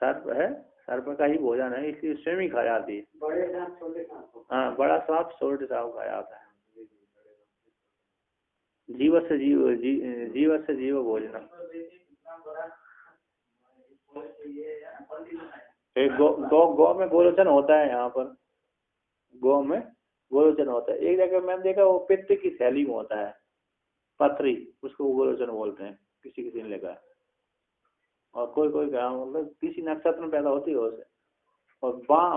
S1: सर्प का ही भोजन है, इसलिए स्वयं ही खा जाती है।
S2: बड़े सांप छोटे सांप,
S1: हाँ, बड़ा सांप छोटे सांप खा जाता है। जीव से जीव भोजन। गौ में गोलोचन होता है, यहाँ पर गौ में गोलोचन होता है। एक जगह मैंने देखा वो पित्त की थैली में होता है, पथरी, उसको गोलोचन बोलते हैं, किसी ने लिखा है। और कोई मतलब किसी नक्षत्र में पैदा होती है उसे। और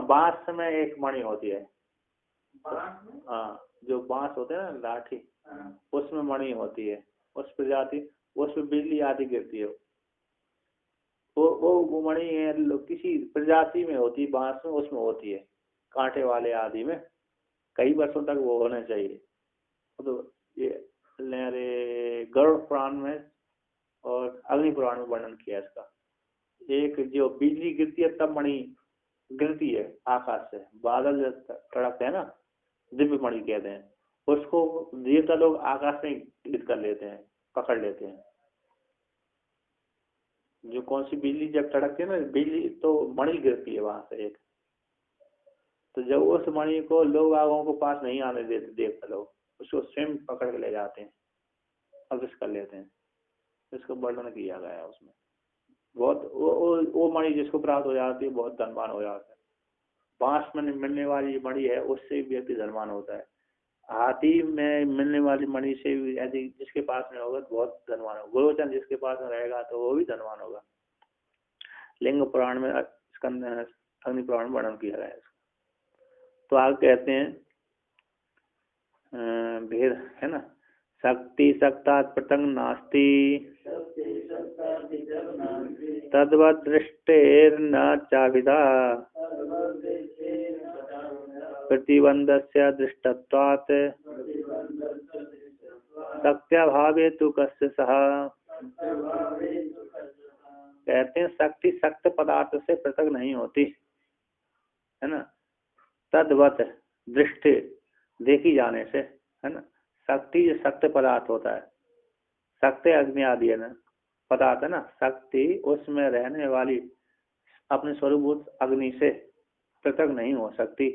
S1: बांस में एक मणि होती है, हाँ, जो बांस होते हैं ना लाठी, उसमें मणि होती है, उस प्रजाति, उसमें बिजली आदि गिरती है। वो मणि है किसी प्रजाति में होती है, बांस में, उसमें होती है, कांटे वाले आदि में कई वर्षों तक वो होने चाहिए। तो ये गरुड़ पुराण में और अग्नि पुराण में वर्णन किया इसका। एक जो बिजली गिरती है तब मणि गिरती है आकाश से, बादल तड़कते हैं ना, दिव्य मणि कहते हैं उसको। देवता लोग आकाश में हिट कर लेते हैं, पकड़ लेते हैं। जो कौन सी बिजली जब तड़कती है ना, बिजली तो मणि गिरती है वहां से एक, तो जब उस मणि को लोग आगों को पास नहीं आने देते देवता लोग, उसको स्वयं पकड़ के ले जाते हैं, अवश्य कर लेते हैं। इसको वर्णन किया गया है उसमें। बहुत वो मणि जिसको प्राप्त हो जाती है बहुत धनवान हो जाता है। बांस में मिलने वाली मणि है उससे व्यक्ति धनवान होता है। हाथी में मिलने वाली मणि से यदि जिसके पास में होगा तो बहुत धनवान होगा। गोलोचन जिसके पास में रहेगा तो वो भी धनवान होगा। लिंग पुराण में, अग्नि पुराण में वर्णन किया गया है। तो आगे कहते हैं भेद है ना, शक्ति सक्तात् पतंग नास्ति तद्वत् दृष्टेर्न चाभिधा प्रतिबंधस्य दृष्टत्वात् शक्त्यभावे तु कस्य सः। कहते हैं शक्ति सक्त पदार्थ से पृथक नहीं होती है ना, तद्वत दृष्टि देखी जाने से है ना। शक्ति जो शक्त पदार्थ होता है, शक्ति अग्नि आदि है ना पदार्थ है ना, शक्ति उसमें रहने वाली अपने स्वरूप अग्नि से पृथक नहीं हो सकती।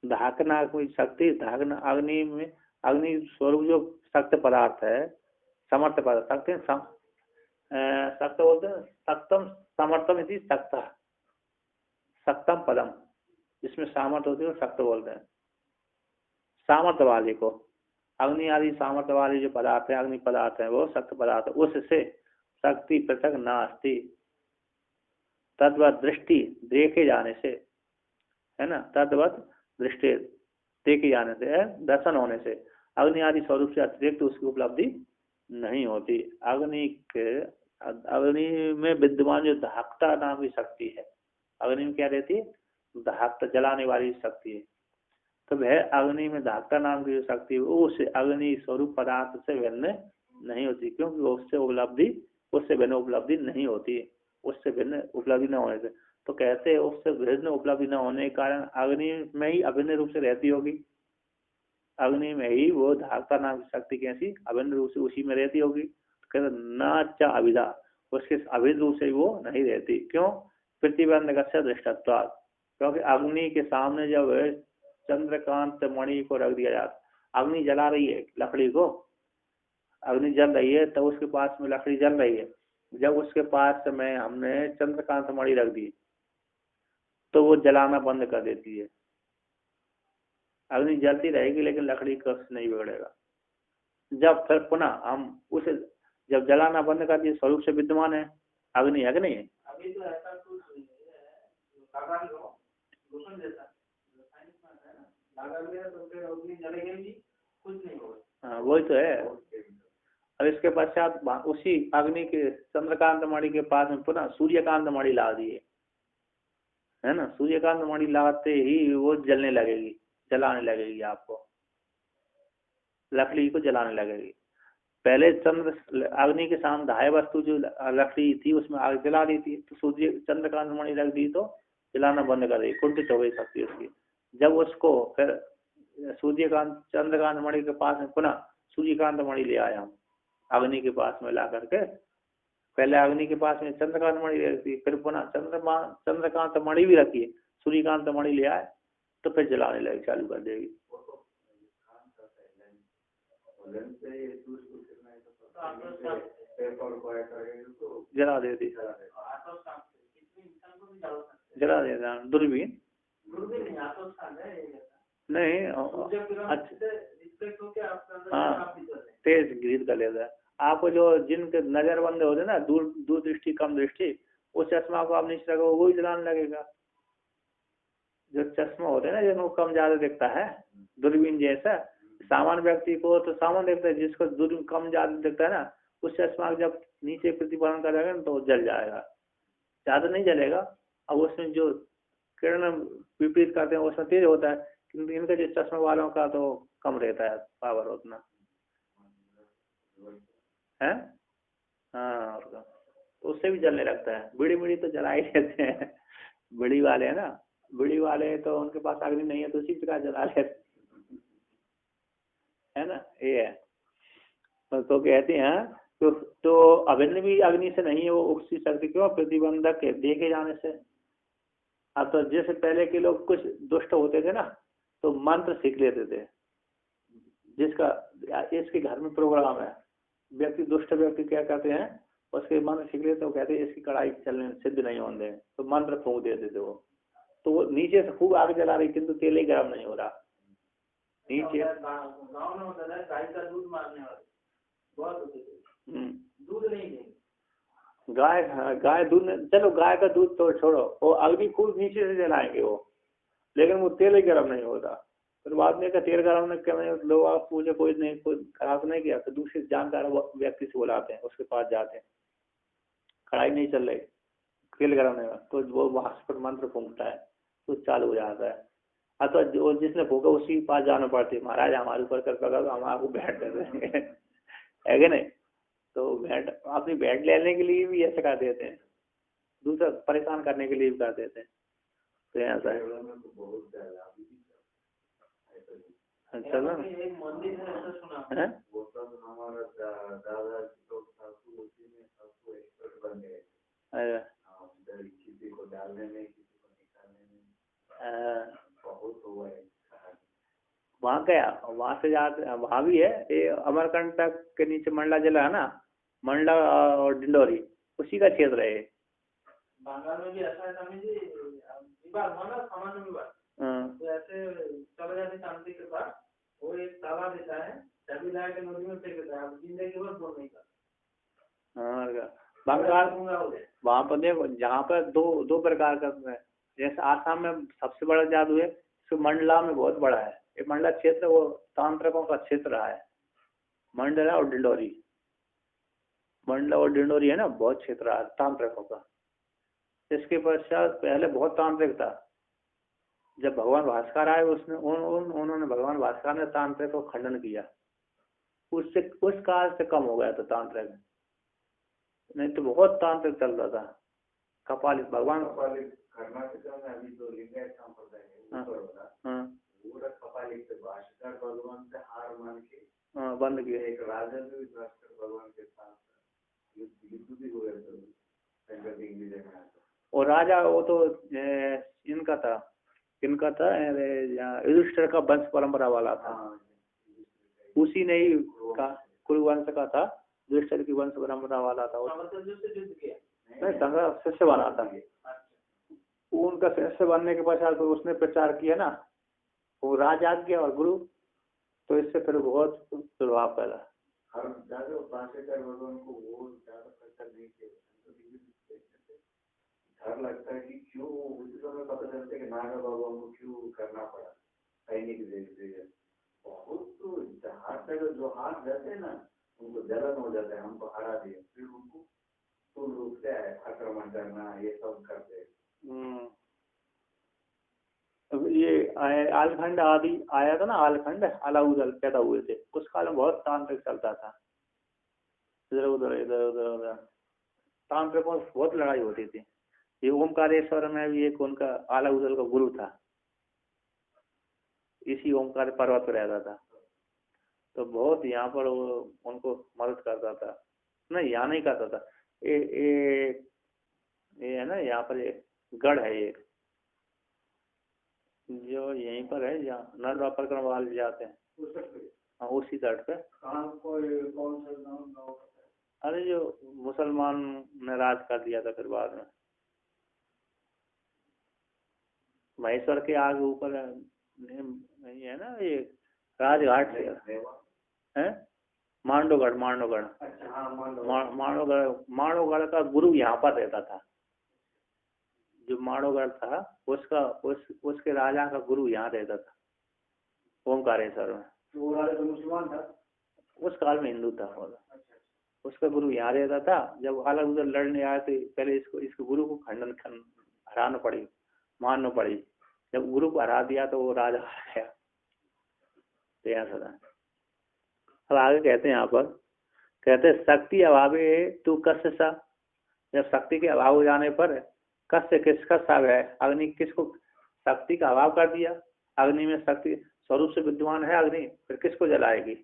S1: धाकना शक्ति, धाकना अग्नि में, अग्नि स्वरूप जो शक्त पदार्थ है, समर्थ पदार्थ, शक्ति सक्त बोलते हैं, सक्तम समर्थम इति सक्ता, सक्तम पदम, जिसमें सामर्थ्य होती है वो सक्त बोलते हैं। सामर्थ्य वाले को, अग्नि आदि सामर्थ्य वाले जो पदार्थ है, अग्नि पदार्थ है, वो सक्त पदार्थ, उससे शक्ति पृथक नास्ति, तद्वत दृष्टि देखे जाने से, है ना, तद्वत दृष्टि देखे जाने से, दर्शन होने से अग्नि आदि स्वरूप से अतिरिक्त उसकी उपलब्धि नहीं होती। अग्नि में विद्यमान जो दाहकता नाम की शक्ति है, अग्नि में क्या रहती है, दाहकता जलाने वाली शक्ति है, तो वह अग्नि में दाहकता नाम की जो शक्ति है वो उस अग्नि स्वरूप पदार्थ से भिन्न नहीं होती, क्योंकि उससे भिन्न उपलब्धि नहीं होती, उससे भिन्न उपलब्धि न होने से। तो कहते हैं उससे भिन्न उपलब्धि न होने के कारण अग्नि में ही अभिन्न रूप से रहती होगी, अग्नि में ही वो धारता नाम की शक्ति कैसी अभिन्न रूप से उसी में रहती होगी। तो कहते न च अविदा, उसके अभिन्न रूप से वो नहीं रहती। क्यों? प्रतिबंधक से दृष्टत्वात्, क्योंकि अग्नि के सामने जब चंद्रकांत मणि को रख दिया जाता, अग्नि जला रही है लकड़ी को, अग्नि जल रही है तो उसके पास में लकड़ी जल रही है, जब उसके पास में हमने चंद्रकांत मणि रख दी तो वो जलाना बंद कर देती है। अग्नि जलती रहेगी लेकिन लकड़ी का नहीं बिगड़ेगा। जब फिर पुनः हम उसे जब जलाना बंद कर दिए, स्वरूप से विद्यमान है, अग्नि है कि नहीं है?
S3: अभी तो ऐसा कुछ लगा लो रोशन जैसा साइंस में है ना, लगा लिया तो फिर अग्नि जलेगी भी, कुछ नहीं होगा।
S1: हाँ वही तो है। अब इसके पश्चात उसी अग्नि के चंद्रकांत मणि के पास में पुनः सूर्यकांत मणि ला दिए, है ना, सूर्यकांत मणि लाते ही वो जलने लगेगी, जलाने लगेगी, आपको लकड़ी को जलाने लगेगी। पहले अग्नि के सामने धाय वस्तु जो लकड़ी थी उसमें आग जला दी थी, तो सूर्य चंद्रकांत मणि रख दी तो जलाना बंद कर दी, कुंठित हो गई शक्ति उसकी। जब उसको फिर चंद्रकांत मणि के पास में पुनः सूर्यकांत मणि ले आया हम अग्नि के पास में ला करके, पहले अग्नि के पास में चंद्रकांत मणि रखी, फिर पुनः चंद्रकांत मणि भी रखी, सूर्यकांत मणि ले आए तो फिर जलाने लगे, चालू कर देगी। जला देती, जला देता दूरबीन नहीं, अच्छा हाँ तेज ग्रीड कर लेता है। आपको जो जिनके नजर बंद होते ना, दूर दृष्टि कम दृष्टि, उस चश्मा को आप नीचे रखो वही जलाने लगेगा। जो चश्मा होते हैं ना जिनको कम ज्यादा दिखता है, दूरबीन जैसा, सामान्य व्यक्ति को तो सामान्य दिखता है, जिसको दूर कम ज्यादा दिखता है ना, उस चश्मा जब नीचे प्रतिफलन करेगा तो जल जाएगा, ज्यादा नहीं जलेगा। अब उसमें जो किरण विपरीत करते हैं उसमें तेज होता है, किंतु इनका जो चश्मा वालों का तो कम रहता है पावर उतना है। हाँ तो उससे भी जलने लगता है। बीड़ी तो जला ही लेते हैं, बीड़ी वाले है ना, बीड़ी वाले तो उनके पास अग्नि नहीं है तो उसी प्रकार जला लेते है ना, ये है। तो कहते हैं तो अभिन्न भी अग्नि से नहीं है वो उसी शक्ति, क्यों? प्रतिबंधक के देखे जाने से। अब तो जैसे पहले के लोग कुछ दुष्ट होते थे ना तो मंत्र सीख लेते थे, जिसका इसके घर में प्रोग्राम है, व्यक्ति दुष्ट व्यक्ति क्या करते हैं, उसके मंत्र सीख लेते, वो कहते हैं इसकी कढ़ाई चलने सिद्ध नहीं होने दें, तो मंत्र फूंक देते थे वो, तो वो नीचे से खूब आग जला रही किंतु तेल ही गर्म नहीं हो रहा नीचे।
S3: गाँव में होता है गाय का दूध मारने वाले बहुत होते थे, दूध नहीं देंगे।
S1: गाय दूध, चलो गाय का दूध तो छोड़ो, वो अग्नि खूब नीचे से जलाएंगे वो, लेकिन वो तेल ही गर्म नहीं होता। फिर बाद में तेल गर्म नहीं करने लोग आप पूछे, कोई नहीं, कोई खराब नहीं किया, तो दूसरे जानकार व्यक्ति से बुलाते हैं, उसके पास जाते हैं, कढ़ाई नहीं चल रही, तेल गर्म नहीं, तो वो वहां पर मंत्र फूंकता है तो चालू हो जाता है। अथवा जो जिसने फूका उसी के पास जाना पड़ती है, महाराज हमारे ऊपर कर पड़ा तो हम आपको भेंट कर देंगे है कि नहीं। तो भेंट अपनी भेंट लेने के लिए भी ऐसे कर देते हैं, दूसरा परेशान करने के लिए भी कर देते हैं, तो ऐसा है। अच्छा ना,
S3: एक मंदिर है ऐसा सुना
S1: है
S2: वो सब हमारा दादा लोग उसी में सबको एक्सपर्ट बन गए। किसी को डालने में, किसी को निकालने में बहुत हुआ है।
S1: वहाँ गया, वहाँ से जाते, वहाँ भी है ये अमरकंटक के नीचे मंडला जिला है ना, मंडला और डिंडोरी उसी का क्षेत्र है।
S3: बंगाल में भी ऐसा है स्वामी जी, विवाद हुआ ना, सामान्य विवाद, तो ऐसे चले जाते शांति के पास, वो एक ताला देता है, चाबी ला के नदी में फेंक देता है, अब जिंदगी के बाद बोल नहीं करता।
S1: हाँ बंगाल वहाँ पर देखो, जहाँ पर दो प्रकार का है। जैसे आसाम में सबसे बड़ा जादू है, तो मंडला में बहुत बड़ा है। ये मंडला क्षेत्र वो तांत्रिकों का क्षेत्र रहा है, मंडला और डिंडोरी। मंडला और डिंडोरी है ना, बहुत क्षेत्र रहा है तांत्रिकों का। इसके पश्चात पहले बहुत तांत्रिक था। जब भगवान भास्कर आए उसने उन्होंने भगवान भास्कर ने तांत्रिक को खंडन किया, उससे उस काल से कम हो गया था तांत्रिक, नहीं तो बहुत तांत्रिक चल रहा था। कपालिक भगवान
S2: कर्नाटक में अभी जो लिंगायत संप्रदाय है ऊपर वाला, पूरा कपालिक से भास्कर भगवान से हार मान के
S1: बंद किया।
S2: एक राजा भी भास्कर भगवान के साथ युद्ध भी हुए थे।
S1: और राजा वो तो इनका था युधिष्ठिर का वंश परंपरा वाला था। उसी ने ही कुरुवंश का था, युधिष्ठिर की वंश परंपरा वाला था। संघर्ष शिष्य बना था, उनका शिष्य बनने के पश्चात उसने प्रचार किया ना, वो राजा के और गुरु, तो इससे फिर बहुत प्रभाव फैला।
S2: हर ज्यादा भास्कर भगवान को वो ज्यादा प्रचार नहीं किया, डर लगता है कि क्यों उस समय पता चलता है कि नागा भगवान को क्यों करना पड़ा सैनिक जैसे। बहुत तो जहाज तक जो हाथ जाते हैं ना, उनको जलन हो जाता है, हमको हरा दिया, फिर उनको पूर्ण रूप से आक्रमण करना ये सब करते हैं।
S1: ये आलखंड आदि आया था ना, आलखंड अलाउदल पैदा हुए थे, उस काल में बहुत तांत्रिक चलता था, इधर उधर तांत्रिकों से बहुत लड़ाई होती थी। ये ओमकारेश्वर में भी एक उनका अलाउदल का गुरु था, इसी ओमकार पर्वत पर रहता था, तो बहुत यहाँ पर वो उनको मदद करता था। नहीं यहाँ नहीं करता था, ये है ना, यहाँ पर एक गढ़ है एक जो यहीं पर है, जहाँ नर्मदा परिक्रमा वाले जाते हैं, हाँ उसी तट पे। अरे जो मुसलमान ने राज कर दिया था फिर बाद में, महेश्वर के आगे ऊपर नहीं है ना ये राजघाट से है, मांडोगढ़। मांडोगढ़ का गुरु यहाँ पर रहता था, जो मांडोगढ़ था उसके राजा का गुरु यहाँ रहता था ओमकारेश्वर में।
S3: वो राजा तो मुसलमान था,
S1: उस काल में हिंदू था, उसका गुरु यहाँ रहता था। जब अलग उधर लड़ने आए थे, पहले इसको गुरु को हराना पड़ी, मारना पड़ी। जब गुरु को हरा दिया तो वो राजा हार गया, तो ऐसा था। अब आगे कहते हैं यहाँ पर, कहते शक्ति अभावे तू कस्य सा, जब शक्ति के अभाव हो जाने पर कस्य किसका सा है, अग्नि किसको शक्ति का अभाव कर दिया, अग्नि में शक्ति स्वरूप से विद्यमान है अग्नि, फिर किसको जलाएगी,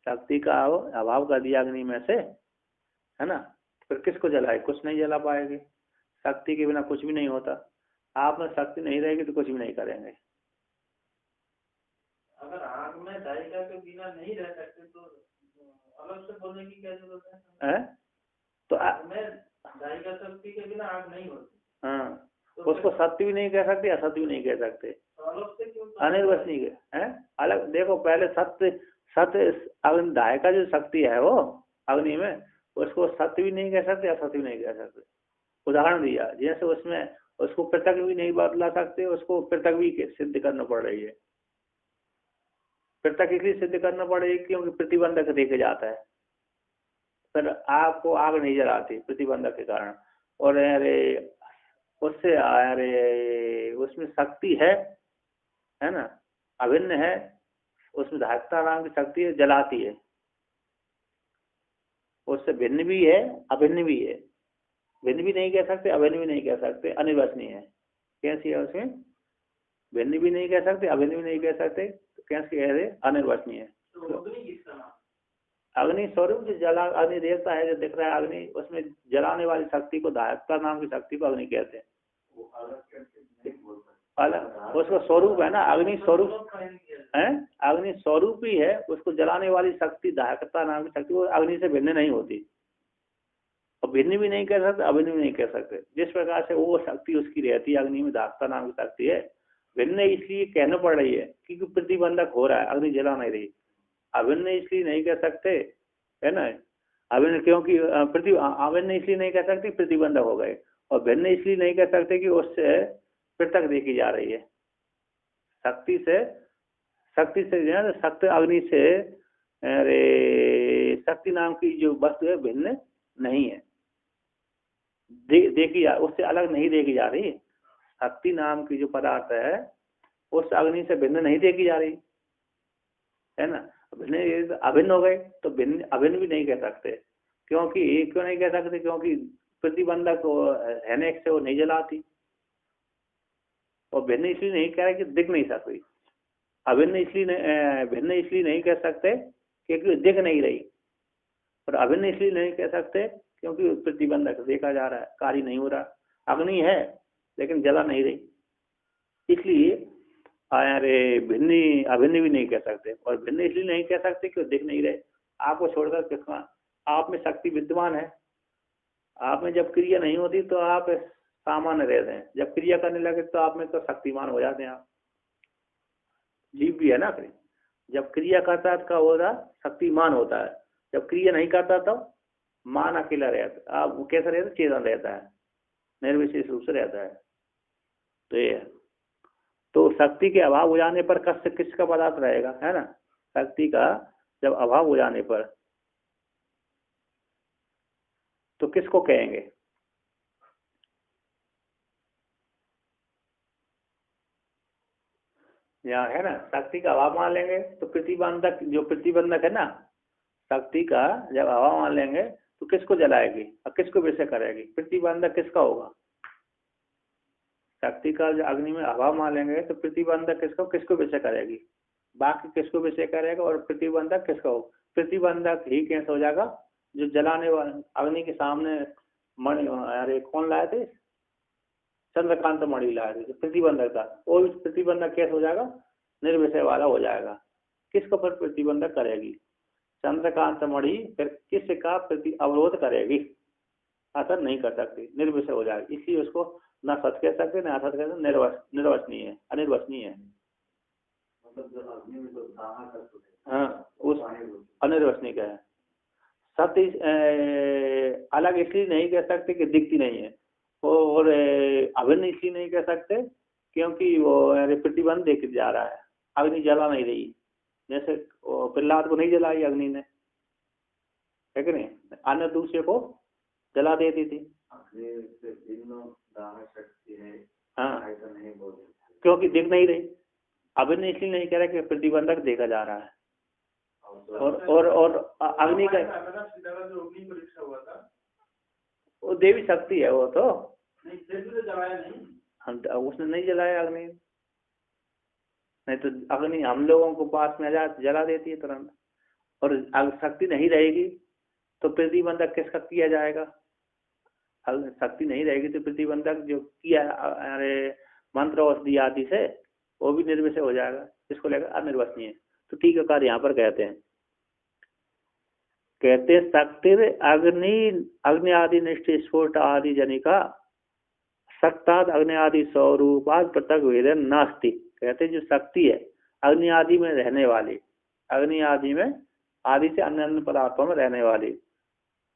S1: शक्ति का अभाव कर दिया अग्नि में से, है ना, फिर किसको जलाए, कुछ नहीं जला पाएगी। शक्ति के बिना कुछ भी नहीं होता, आप में शक्ति नहीं रहेगी तो कुछ भी नहीं करेंगे।
S3: अगर आग में जायका के बिना नहीं रह सकते तो अलग से बोलने की क्या जरूरत है?
S1: तो
S3: आग में जायका शक्ति के बिना आग नहीं होती।
S1: हाँ, तो उसको सत्य भी नहीं कह सकते, असत्य भी नहीं कह सकते,
S3: अलग से क्यों
S1: अनिर्वचनीय है। अलग देखो, पहले सत्य अग्नि दाय का जो शक्ति है वो अग्नि में, उसको सत्य भी नहीं कह सकते, असत्य भी नहीं कह सकते। उदाहरण दिया, जैसे उसमें उसको पृथक भी नहीं बदला सकते, उसको पृथक भी सिद्ध करना पड़ रही है। पृथक इसलिए सिद्ध करना पड़ेगी क्योंकि प्रतिबंधक देखे जाता है, फिर आग को आग नहीं जलाती प्रतिबंधक के कारण। और अरे उससे अरे उसमें शक्ति है ना, अभिन्न है, उसमें धारिता नाम की शक्ति है, जलाती है, उससे भिन्न भी है अभिन्न भी है। भिन्न भी नहीं कह सकते, अभिन्न भी नहीं कह सकते, अनिर्वचनीय है। कैसी है उसमें, भिन्न भी नहीं कह सकते, अभिन्न भी नहीं कह सकते, तो कैसे कह रहे, अनिर्वचनीय है। अग्नि स्वरूप जो जला अग्नि देवता है जो दिख रहा है अग्नि, उसमें जलाने वाली शक्ति को धारिता नाम की शक्ति को अग्नि कहते हैं। अलग उसका स्वरूप है ना, अग्नि स्वरूप है, अग्नि स्वरूप ही है, उसको जलाने वाली शक्ति धारिता नाम की शक्ति वो अग्नि से भिन्न नहीं होती। और भिन्न भी नहीं कह सकते, अभिन्न भी नहीं कह सकते। जिस प्रकार से वो शक्ति उसकी रहती है, अग्नि में धाकता नाम की शक्ति है, भिन्न इसलिए कहना पड़ रही है क्योंकि प्रतिबंधक हो रहा है, अग्नि जला नहीं रही। अभिन्न इसलिए नहीं कह सकते, है ना, अभिन्न क्योंकि अभिन्न इसलिए नहीं कह सकते प्रतिबंधक हो गए, और भिन्न इसलिए नहीं कह सकते कि उससे पृथक देखी जा रही है। शक्ति से शक्ति अग्नि से, अरे शक्ति नाम की जो वस्तु है भिन्न नहीं है, देखी जा, उससे अलग नहीं देखी जा रही। शक्ति नाम की जो पदार्थ है उस अग्नि से भिन्न नहीं देखी जा रही, है ना। भिन्न अभिन्न हो गए तो भिन्न अभिन्न भी नहीं कह सकते। क्योंकि क्यों नहीं कह सकते? क्योंकि प्रतिबंधक रहने से वो नहीं जलाती, और भिन्न इसलिए नहीं कह रहे कि दिख नहीं सकती। अभिन्न इसलिए भिन्न इसलिए नहीं कह सकते क्योंकि दिख नहीं रही, और अभिन्न इसलिए नहीं कह सकते क्योंकि प्रतिबंधक देखा जा रहा है, कार्य नहीं हो रहा। अग्नि है लेकिन जला नहीं रही, इसलिए अरे भिन्न अभिन्न भी नहीं कह सकते। और भिन्न इसलिए नहीं कह सकते क्यों दिख नहीं रहे। आपको छोड़कर किसका, आप में शक्ति विद्यमान है, आप में जब क्रिया नहीं होती तो आप सामान्य रहते हैं, जब क्रिया करने लगे तो आप में तो शक्तिमान हो जाते हैं। आप जीव भी है ना, जब क्रिया करता है तो हो रहा शक्तिमान होता है, जब क्रिया नहीं करता तो मान अकेला रहता। आप वो कैसा रहता? चेतन रहता है, निर्विशेष रूप से रहता है। तो ये तो शक्ति के अभाव हो जाने पर किसका पदार्थ रहेगा, है ना। शक्ति का जब अभाव हो जाने पर तो किसको कहेंगे? यहाँ है ना, शक्ति का अभाव मान लेंगे तो प्रतिबंधक, जो प्रतिबंधक है ना, शक्ति का जब अभाव मान लेंगे तो किसको जलाएगी और किसको विषय करेगी? प्रतिबंधक किसका होगा? शक्ति का जो अग्नि में अभाव मान लेंगे तो प्रतिबंधक किसको विषय करेगी? बाकी किसको विषय करेगा? और प्रतिबंधक किसका होगा? प्रतिबंधक ही कैसे हो जाएगा? जो जलाने वाले अग्नि के सामने मणि, अरे कौन लाए थे? चंद्रकांत मणि लाए थे, प्रतिबंधक था। वो प्रतिबंधक कैसे हो जाएगा? निर्विषय वाला हो जाएगा। किसको पर प्रतिबंधक करेगी? चंद्रकांत मणि फिर किसका प्रति अवरोध करेगी? असर नहीं कर सकती, निर्विषय हो जाएगी। इसलिए उसको ना सत कह सकते ना असत कह सकते, निर्वचनीय है, अनिर्वचनीय है।
S2: मतलब जो अग्नि में जो दाहा करते हैं,
S1: हाँ, उस अनिर्वचनीय है। सत्य अलग इसलिए नहीं कह सकते कि दिखती नहीं है, और अभिन्न इसलिए नहीं कह सकते क्योंकि वो प्रतिबंध देख जा रहा है, अग्नि जला नहीं रही। जैसे प्रहलाद को नहीं जलाई अग्नि ने, है कि नहीं? अन्य दूसरे को जला देती थी। हाँ, ऐसा नहीं बोलते क्योंकि दिख नहीं रही। अभिन्न इसलिए नहीं कह रहा कि प्रतिबंधक देखा जा रहा है। और अग्नि का वो देवी शक्ति है, वो तो उसने नहीं जलाया अग्नि, नहीं तो अग्नि हम लोगों को पास में जला देती है तुरंत। और शक्ति नहीं रहेगी तो प्रतिबंधक किसका किया जाएगा? शक्ति नहीं रहेगी तो प्रतिबंधक जो किया अरे मंत्र औषधि आदि से वो भी निर्विषय हो जाएगा, इसको लेकर अनिर्वचनीय। तो ठीक है, कार्य यहाँ पर कहते हैं शक्ति अग्नि आदि निष्ठ स्फोट आदि जनिका सक्ताद अग्नि आदि स्वरूपाद पृथक वेदन नास्ति। कहते जो शक्ति है अग्नि आदि में रहने वाली, अग्नि आदि में आदि से अन्य अन्य पदार्थों में रहने वाली,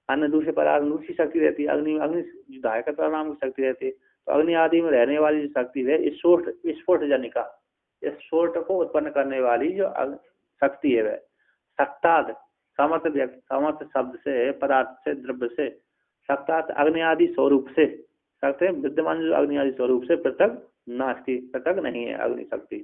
S1: अन्य दूसरे पदार्थ दूसरी शक्ति रहती है। अग्नि दायकता नाम की शक्ति रहती है। तो अग्नि आदि में रहने वाली जो शक्ति है स्फोट जनिका, स्फोट को उत्पन्न करने वाली जो शक्ति है वह सक्ताद समर्थ शब्द से, पदार्थ से, द्रव्य से, सक्ताद अग्नि आदि स्वरूप से, सकते विद्यमान जो अग्नि आदि स्वरूप से पृथक नास्ति, पृथक नहीं है अग्नि शक्ति।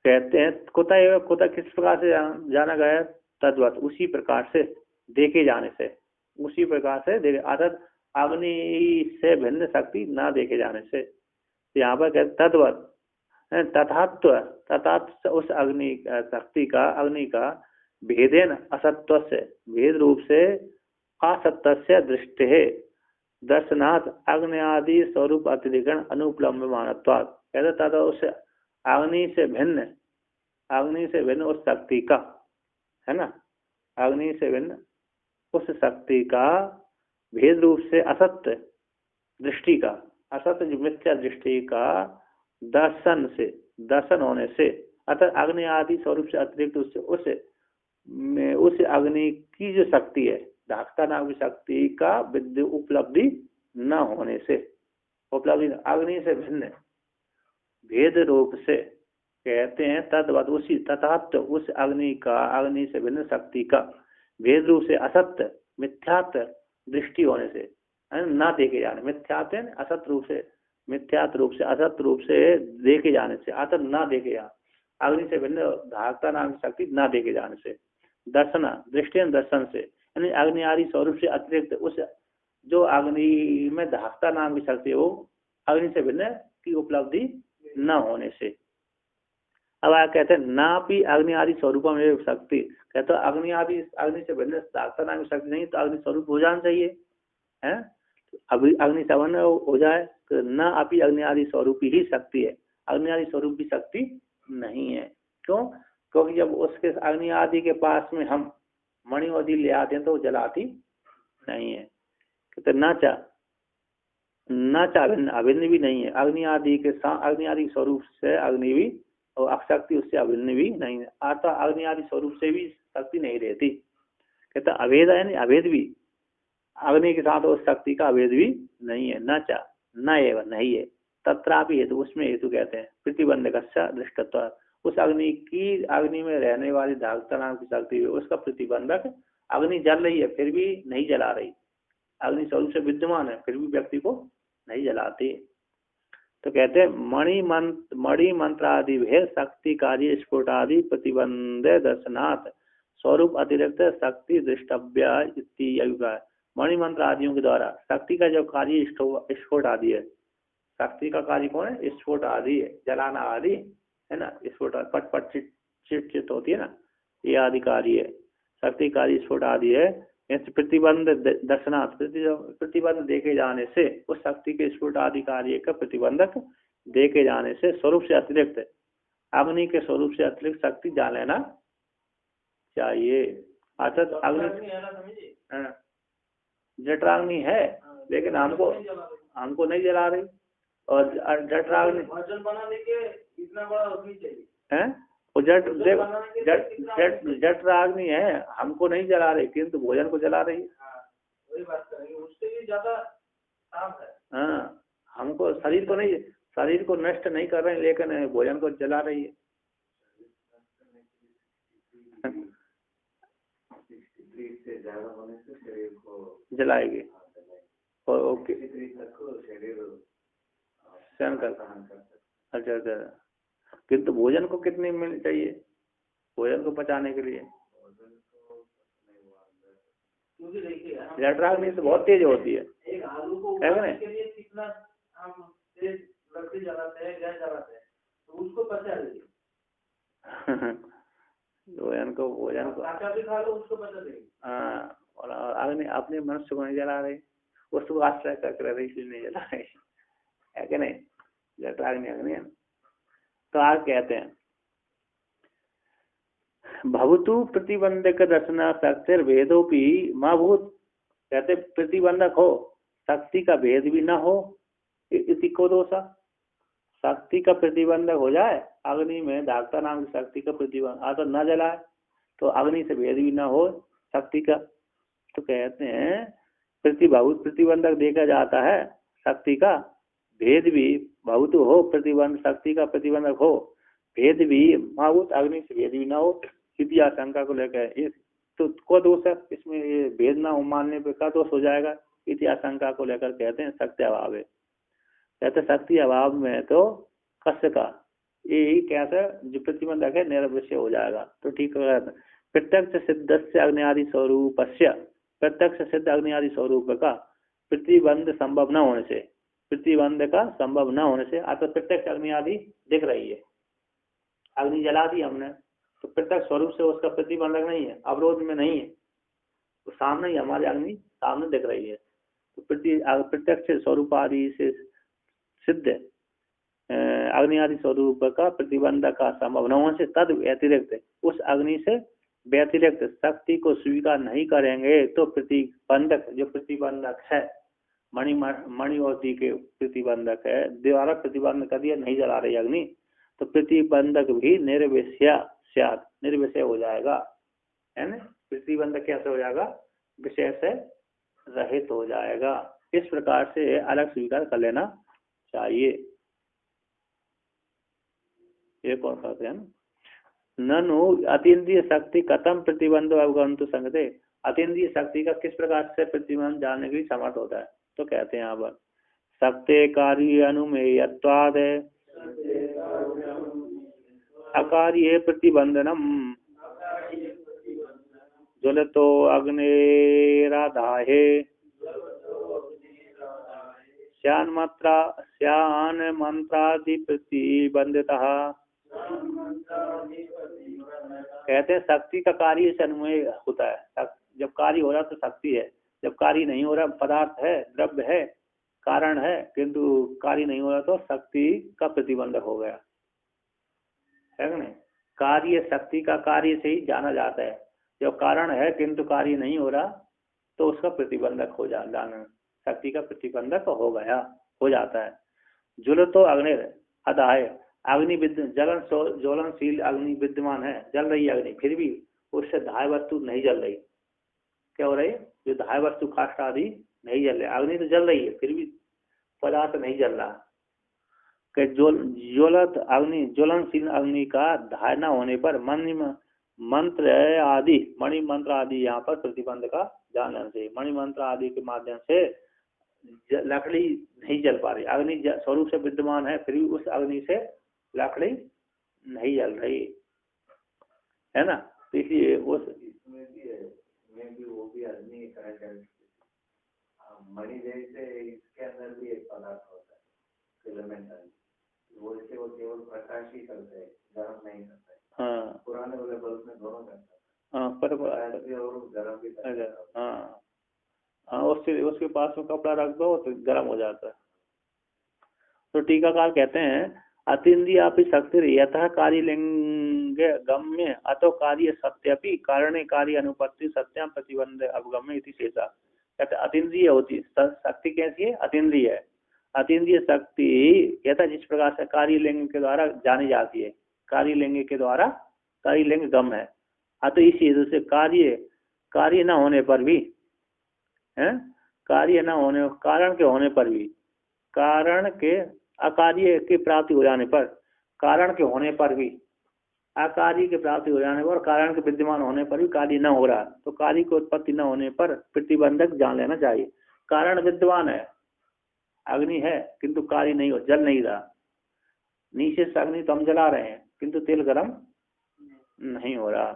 S1: कहते हैं कुतः किस प्रकार से जाना गया? तद्वत उसी प्रकार से देखे जाने से, उसी प्रकार से देखे, अर्थात अग्नि से भिन्न शक्ति ना देखे जाने से। यहाँ पर कहते तद्वत तथात्व उस अग्नि शक्ति का, अग्नि का भेदेन असत्व से, भेद रूप से असत्य से दृष्टि है दर्शनाथ अग्नि आदि स्वरूप अतिरिक्त अनुपलम्ब मानत्वात्। कहते तथा उस अग्नि से भिन्न उस शक्ति का, है ना, अग्नि से भिन्न उस शक्ति का भेद रूप से असत्य दृष्टि का, असत्य जो मिथ्या दृष्टि का दर्शन होने से, अतः अग्नि आदि स्वरूप से अतिरिक्त उस अग्नि की जो शक्ति है, धाकता नाम की शक्ति का विद्य उपलब्धि न होने से, उपलब्धि अग्नि से भिन्न भेद रूप से कहते हैं तद्वत उसी तथात्व उस अग्नि का, अग्नि से भिन्न शक्ति का भेद रूप से असत्य मिथ्यात्व दृष्टि होने से, ना देखे जाने, मिथ्यात्व असत रूप से, मिथ्यात्व रूप से असत रूप से देखे जाने से, अतः ना देखे जाने, अग्नि से भिन्न धाकता नाम की शक्ति ना देखे जाने से, दर्शना दृष्टि दर्शन से, यानी अग्नि आदि स्वरूप से अतिरिक्त उस जो अग्नि में धाकता नाम की शक्ति है वो अग्नि से भिन्न की उपलब्धि न होने से। अब आप कहते हैं ना भी अग्नि आदि स्वरूप में शक्ति, कहते अग्नि आदि, अग्नि से भिन्न धाकता नाम की शक्ति नहीं तो अग्नि स्वरूप हो जाना चाहिए है, अभी अग्नि से भिन्न हो जाए तो न अभी अग्नि आदि स्वरूप ही शक्ति है, अग्नि आदि स्वरूप की शक्ति नहीं है। क्यों? क्योंकि जब उसके अग्नि आदि के पास में हम मणि आदि ले आते हैं तो वो जलाती नहीं है, तो न चा अभिन्न भी नहीं है, अग्नि आदि के साथ अग्नि आदि स्वरूप से अग्नि भी और अशक्ति उससे अभिन्न भी नहीं है, आता अग्नि आदि स्वरूप से भी शक्ति नहीं रहती। कहता अभेद है, नहीं अभेद भी अग्नि के साथ उस शक्ति का अभेद भी नहीं है, न चा न एवं नहीं है, तत्रापि हेतु उसमें हेतु कहते हैं प्रतिबंधक दृष्टत्व, उस अग्नि की, अग्नि में रहने वाली धाकता नाम की शक्ति उसका प्रतिबंधक, अग्नि जल रही है फिर भी नहीं जला रही, अग्नि स्वरूप से विद्यमान है फिर भी व्यक्ति को नहीं जलाती। तो कहते हैं मणि मंत्र आदि भेद शक्ति कार्य स्फुट आदि प्रतिबंध दर्शनाथ स्वरूप अतिरिक्त शक्ति दृष्टव्य। मणि मंत्र आदियों के द्वारा शक्ति का जो कार्य स्फोट आदि है, शक्ति का कार्य कौन है? स्फोट आदि है, जलाना आदि है ना, स्फोट पट पट चिट चिट होती है ना, ये आदि कार्य है, शक्ति कार्य स्फोट आदि है। प्रतिबंध दर्शनाथ प्रतिबंध देखे जाने से, उस शक्ति के स्फुट आदि कार्य का प्रतिबंधक देखे जाने से स्वरूप से अतिरिक्त, अग्नि के स्वरूप से अतिरिक्त शक्ति जान लेना चाहिए। अर्थात अग्नि जठराग्नि है लेकिन हमको नहीं जला रही, और जठराग्नि
S3: इतना बड़ा अग्नि चाहिए
S1: है, वो जठराग्नि है हमको नहीं जला रही किंतु भोजन को जला रही है।
S3: वही बात करेंगे, उससे भी ज्यादा साफ है।
S1: हाँ, हमको शरीर को नष्ट नहीं कर रहे लेकिन भोजन को जला रही है। जलाएगी और सहन कर। अच्छा, किंतु भोजन को कितनी मिलनी चाहिए, भोजन को पचाने के लिए? जठराग्नि तो बहुत तेज होती है,
S3: एक आलू को उबालने के लिए कितना हम तेज लकड़ी जलाते हैं, गैस जलाते हैं, तो उसको पचा लीजिए।
S1: भोजन को
S3: आटा भी खा लो, उसको पचा देंगे।
S1: हाँ, और अग्नि अपने मनुष्य को नहीं जला रही, उसको आश्रय कर रही इसलिए नहीं जला रही है कि नहीं, जठराग्नि अग्नि है। तो आज कहते हैं भवतु प्रतिबंधक दर्शन शक्तिर भेदोपि माँ भूत, कहते प्रतिबंधक हो शक्ति का भेद भी ना हो, इसी को दोषा, शक्ति का प्रतिबंधक हो जाए, अग्नि में धाकता नाम की शक्ति का प्रतिबंध तो न जलाए, तो अग्नि से भेद भी ना हो शक्ति का, तो कहते हैं प्रतिभावुत प्रतिबंधक देखा जाता है, शक्ति का भेद भी बहुत हो, प्रतिबंध शक्ति का प्रतिबंधक हो, भेद भी महाभूत अग्नि से भेद भी ना हो, इसी आशंका को लेकर ये तो को दोष है इसमें, ये भेद ना हो मानने पे का दोष हो जाएगा, इसी आशंका को लेकर कहते हैं शक्ति अभाव है। कहते शक्ति अभाव में तो कष्ट का यही कहते जो प्रतिबंधक है निरवश्य हो जाएगा। तो ठीक है, प्रत्यक्ष सिद्ध से अग्नि आदि स्वरूप, प्रत्यक्ष सिद्ध अग्नि आदि स्वरूप का प्रतिबंध संभव न होने से, प्रतिबंध का संभव न होने से, अतः प्रत्यक्ष अग्नि आदि दिख रही है, अग्नि जला दी हमने, तो प्रत्यक्ष स्वरूप से उसका प्रतिबंधक नहीं है, अवरोध में नहीं है, तो सामने ही हमारी अग्नि सामने दिख रही है। तो प्रत्यक्ष स्वरूप आदि से सिद्ध अग्नि आदि स्वरूप का प्रतिबंधक का संभव न होने से तद अतिरिक्त उस अग्नि से व्यतिरिक्त शक्ति को स्वीकार नहीं करेंगे तो प्रतिबंधक, जो प्रतिबंधक है मणिवती के प्रतिबंधक है, द्वारा प्रतिबंध कर दिया, नहीं जला रही अग्नि, तो प्रतिबंधक भी निर्विषय हो जाएगा, है ना। प्रतिबंधक कैसे हो जाएगा? विषय से रहित हो जाएगा। इस प्रकार से अलग स्वीकार कर लेना चाहिए। एक और कहते हैं ननु अतीन्द्रिय शक्ति कथम प्रतिबंधो अवगंतु संगते। अतीन्द्रिय शक्ति का किस प्रकार से प्रतिबंध जानने के लिए समर्थ होता है? तो कहते हैं यहाँ पर शक्ति कार्य अनुमेयत्वाद अकार्य प्रतिबंधनम ज्वलतो अग्नेराधाहे श्यान मंत्रादि प्रतिबंधितः। कहते हैं शक्ति का कार्य से अनुमेय होता है। जब कार्य हो रहा तो शक्ति है, जब कार्य नहीं हो रहा पदार्थ है, द्रव्य है, कारण है, किंतु कार्य नहीं हो रहा तो शक्ति का प्रतिबंधक हो गया, है कि नहीं। कार्य शक्ति का कार्य से ही जाना जाता है। जब कारण है किंतु कार्य नहीं हो रहा तो उसका प्रतिबंधक हो जाना, शक्ति का प्रतिबंधक हो जाता है। ज्वलतो अग्नि अदाय, अग्नि ज्वलनशील अग्नि विद्यमान है, जल रही है अग्नि, फिर भी उससे धाय वस्तु नहीं जल रही। क्या हो रही है? जो धाय वस्तु काष्ठ आदि नहीं जल रही, अग्नि तो जल रही है फिर भी पदार्थ नहीं जल रहा। ज्वलनशील अग्नि का धाय न होने पर मणि मंत्र आदि यहाँ पर प्रतिबंध का ध्यान रखना चाहिए। मणि मंत्र आदि के माध्यम से लकड़ी नहीं जल पा रही, अग्नि स्वरूप से विद्यमान है फिर भी उस अग्नि से लकड़ी नहीं जल रही, है ना। तो इसलिए उस
S2: में भी वो भी अग्नि मणि जैसे इसके अंदर भी एक पदार्थ होता है फिलामेंट, वो केवल प्रकाश ही करते हैं, गर्म नहीं करते।
S1: हाँ,
S2: पुराने वाले बल्ब में दोनों करता था।
S1: हाँ, पर
S2: और गर्म भी करता था।
S1: हाँ हाँ, उसके पास में कपड़ा रख दो तो गर्म हो जाता है। तो टीकाकार कहते हैं अतीन्द्रिय शक्ति यथा कार्य लिंग गम्य अतो कार्य सत्यपि कारणे कार्य अनुपत्ति सत्या प्रतिबंध अवगम्य इति शेषा। कहते अतीन्द्रिय होती शक्ति कैसी है? अतीन्द्रिय है। अतीन्द्रिय शक्ति यथा जिस प्रकार से कार्य लिंग के द्वारा जानी जाती है, कार्य लिंग के द्वारा कार्य लिंग गम है। अतः इसी हेतु से कार्य न होने पर भी है, कार्य न होने कारण के होने पर भी, कारण के अकार्य की प्राप्ति हो जाने पर, कारण के होने पर भी, अकार्य की प्राप्ति हो जाने पर, कारण के विद्यमान होने पर भी कार्य न हो रहा तो कार्य की उत्पत्ति न होने पर प्रतिबंधक जान लेना चाहिए। कारण विद्यमान है, अग्नि है किंतु कार्य नहीं हो, जल नहीं रहा। नीचे से अग्नि तो हम जला रहे हैं किंतु तेल गर्म नहीं हो रहा।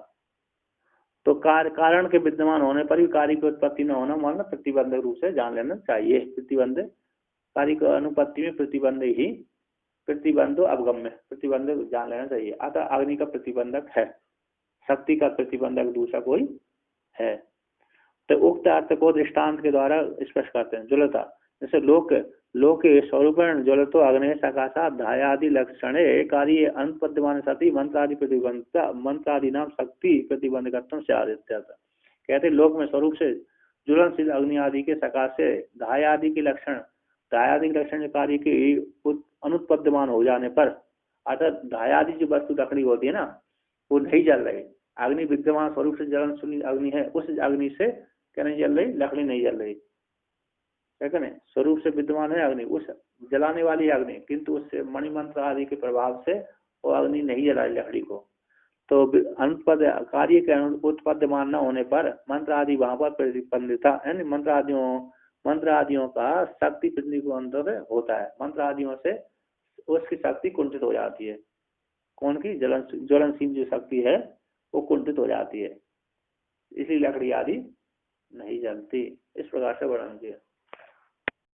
S1: तो कारण के विद्यमान होने पर भी कार्य की उत्पत्ति न होना मानना प्रतिबंधक रूप से जान लेना चाहिए। प्रतिबंध कार्य की अनुपत्ति में प्रतिबंधो अवगम्य, प्रतिबंधक जान लेना चाहिए। अतः अग्नि का प्रतिबंधक है, शक्ति का प्रतिबंधक दूसरा कोई है। तो उक्त अर्थ को दृष्टांत के द्वारा स्पष्ट करते हैं। ज्वलता जैसे लोके स्वरूपेण ज्वलतो अग्नि सकाशा धायादि लक्षण कार्य अनुपद्यमान सती मंत्रादि प्रतिबंधता मंत्रादि नाम शक्ति प्रतिबंधकत्व से आदित्य। कहते लोक में स्वरूप से ज्वलनशील अग्नि आदि के सकाश से धायादि के लक्षण कार्य की अनुत्पद्यमान हो जाने पर, अर्थात धायादि जो वस्तु लकड़ी होती है ना वो नहीं जल रही, अग्नि विद्यमान स्वरूप से ज्वलनशील अग्नि है, उस अग्नि से क्या नहीं जल रही? लकड़ी नहीं जल रही, है ना। स्वरूप से विद्यमान है अग्नि, उस जलाने वाली अग्नि, किंतु उससे मणिमंत्र आदि के प्रभाव से वो अग्नि नहीं जला रही लकड़ी को। तो अनुपद कार्य के उत्पद्यमान न होने पर मंत्र आदि वहां पर प्रतिबंधिता है। मंत्र आदियों का शक्ति प्रतिबंध होता है, मंत्र आदियों से उसकी शक्ति कुंठित हो जाती है। कौन की? ज्वलनशील जो शक्ति है वो कुंठित हो जाती है, इसलिए लकड़ी आदि नहीं जलती। इस प्रकार से वर्णन किया।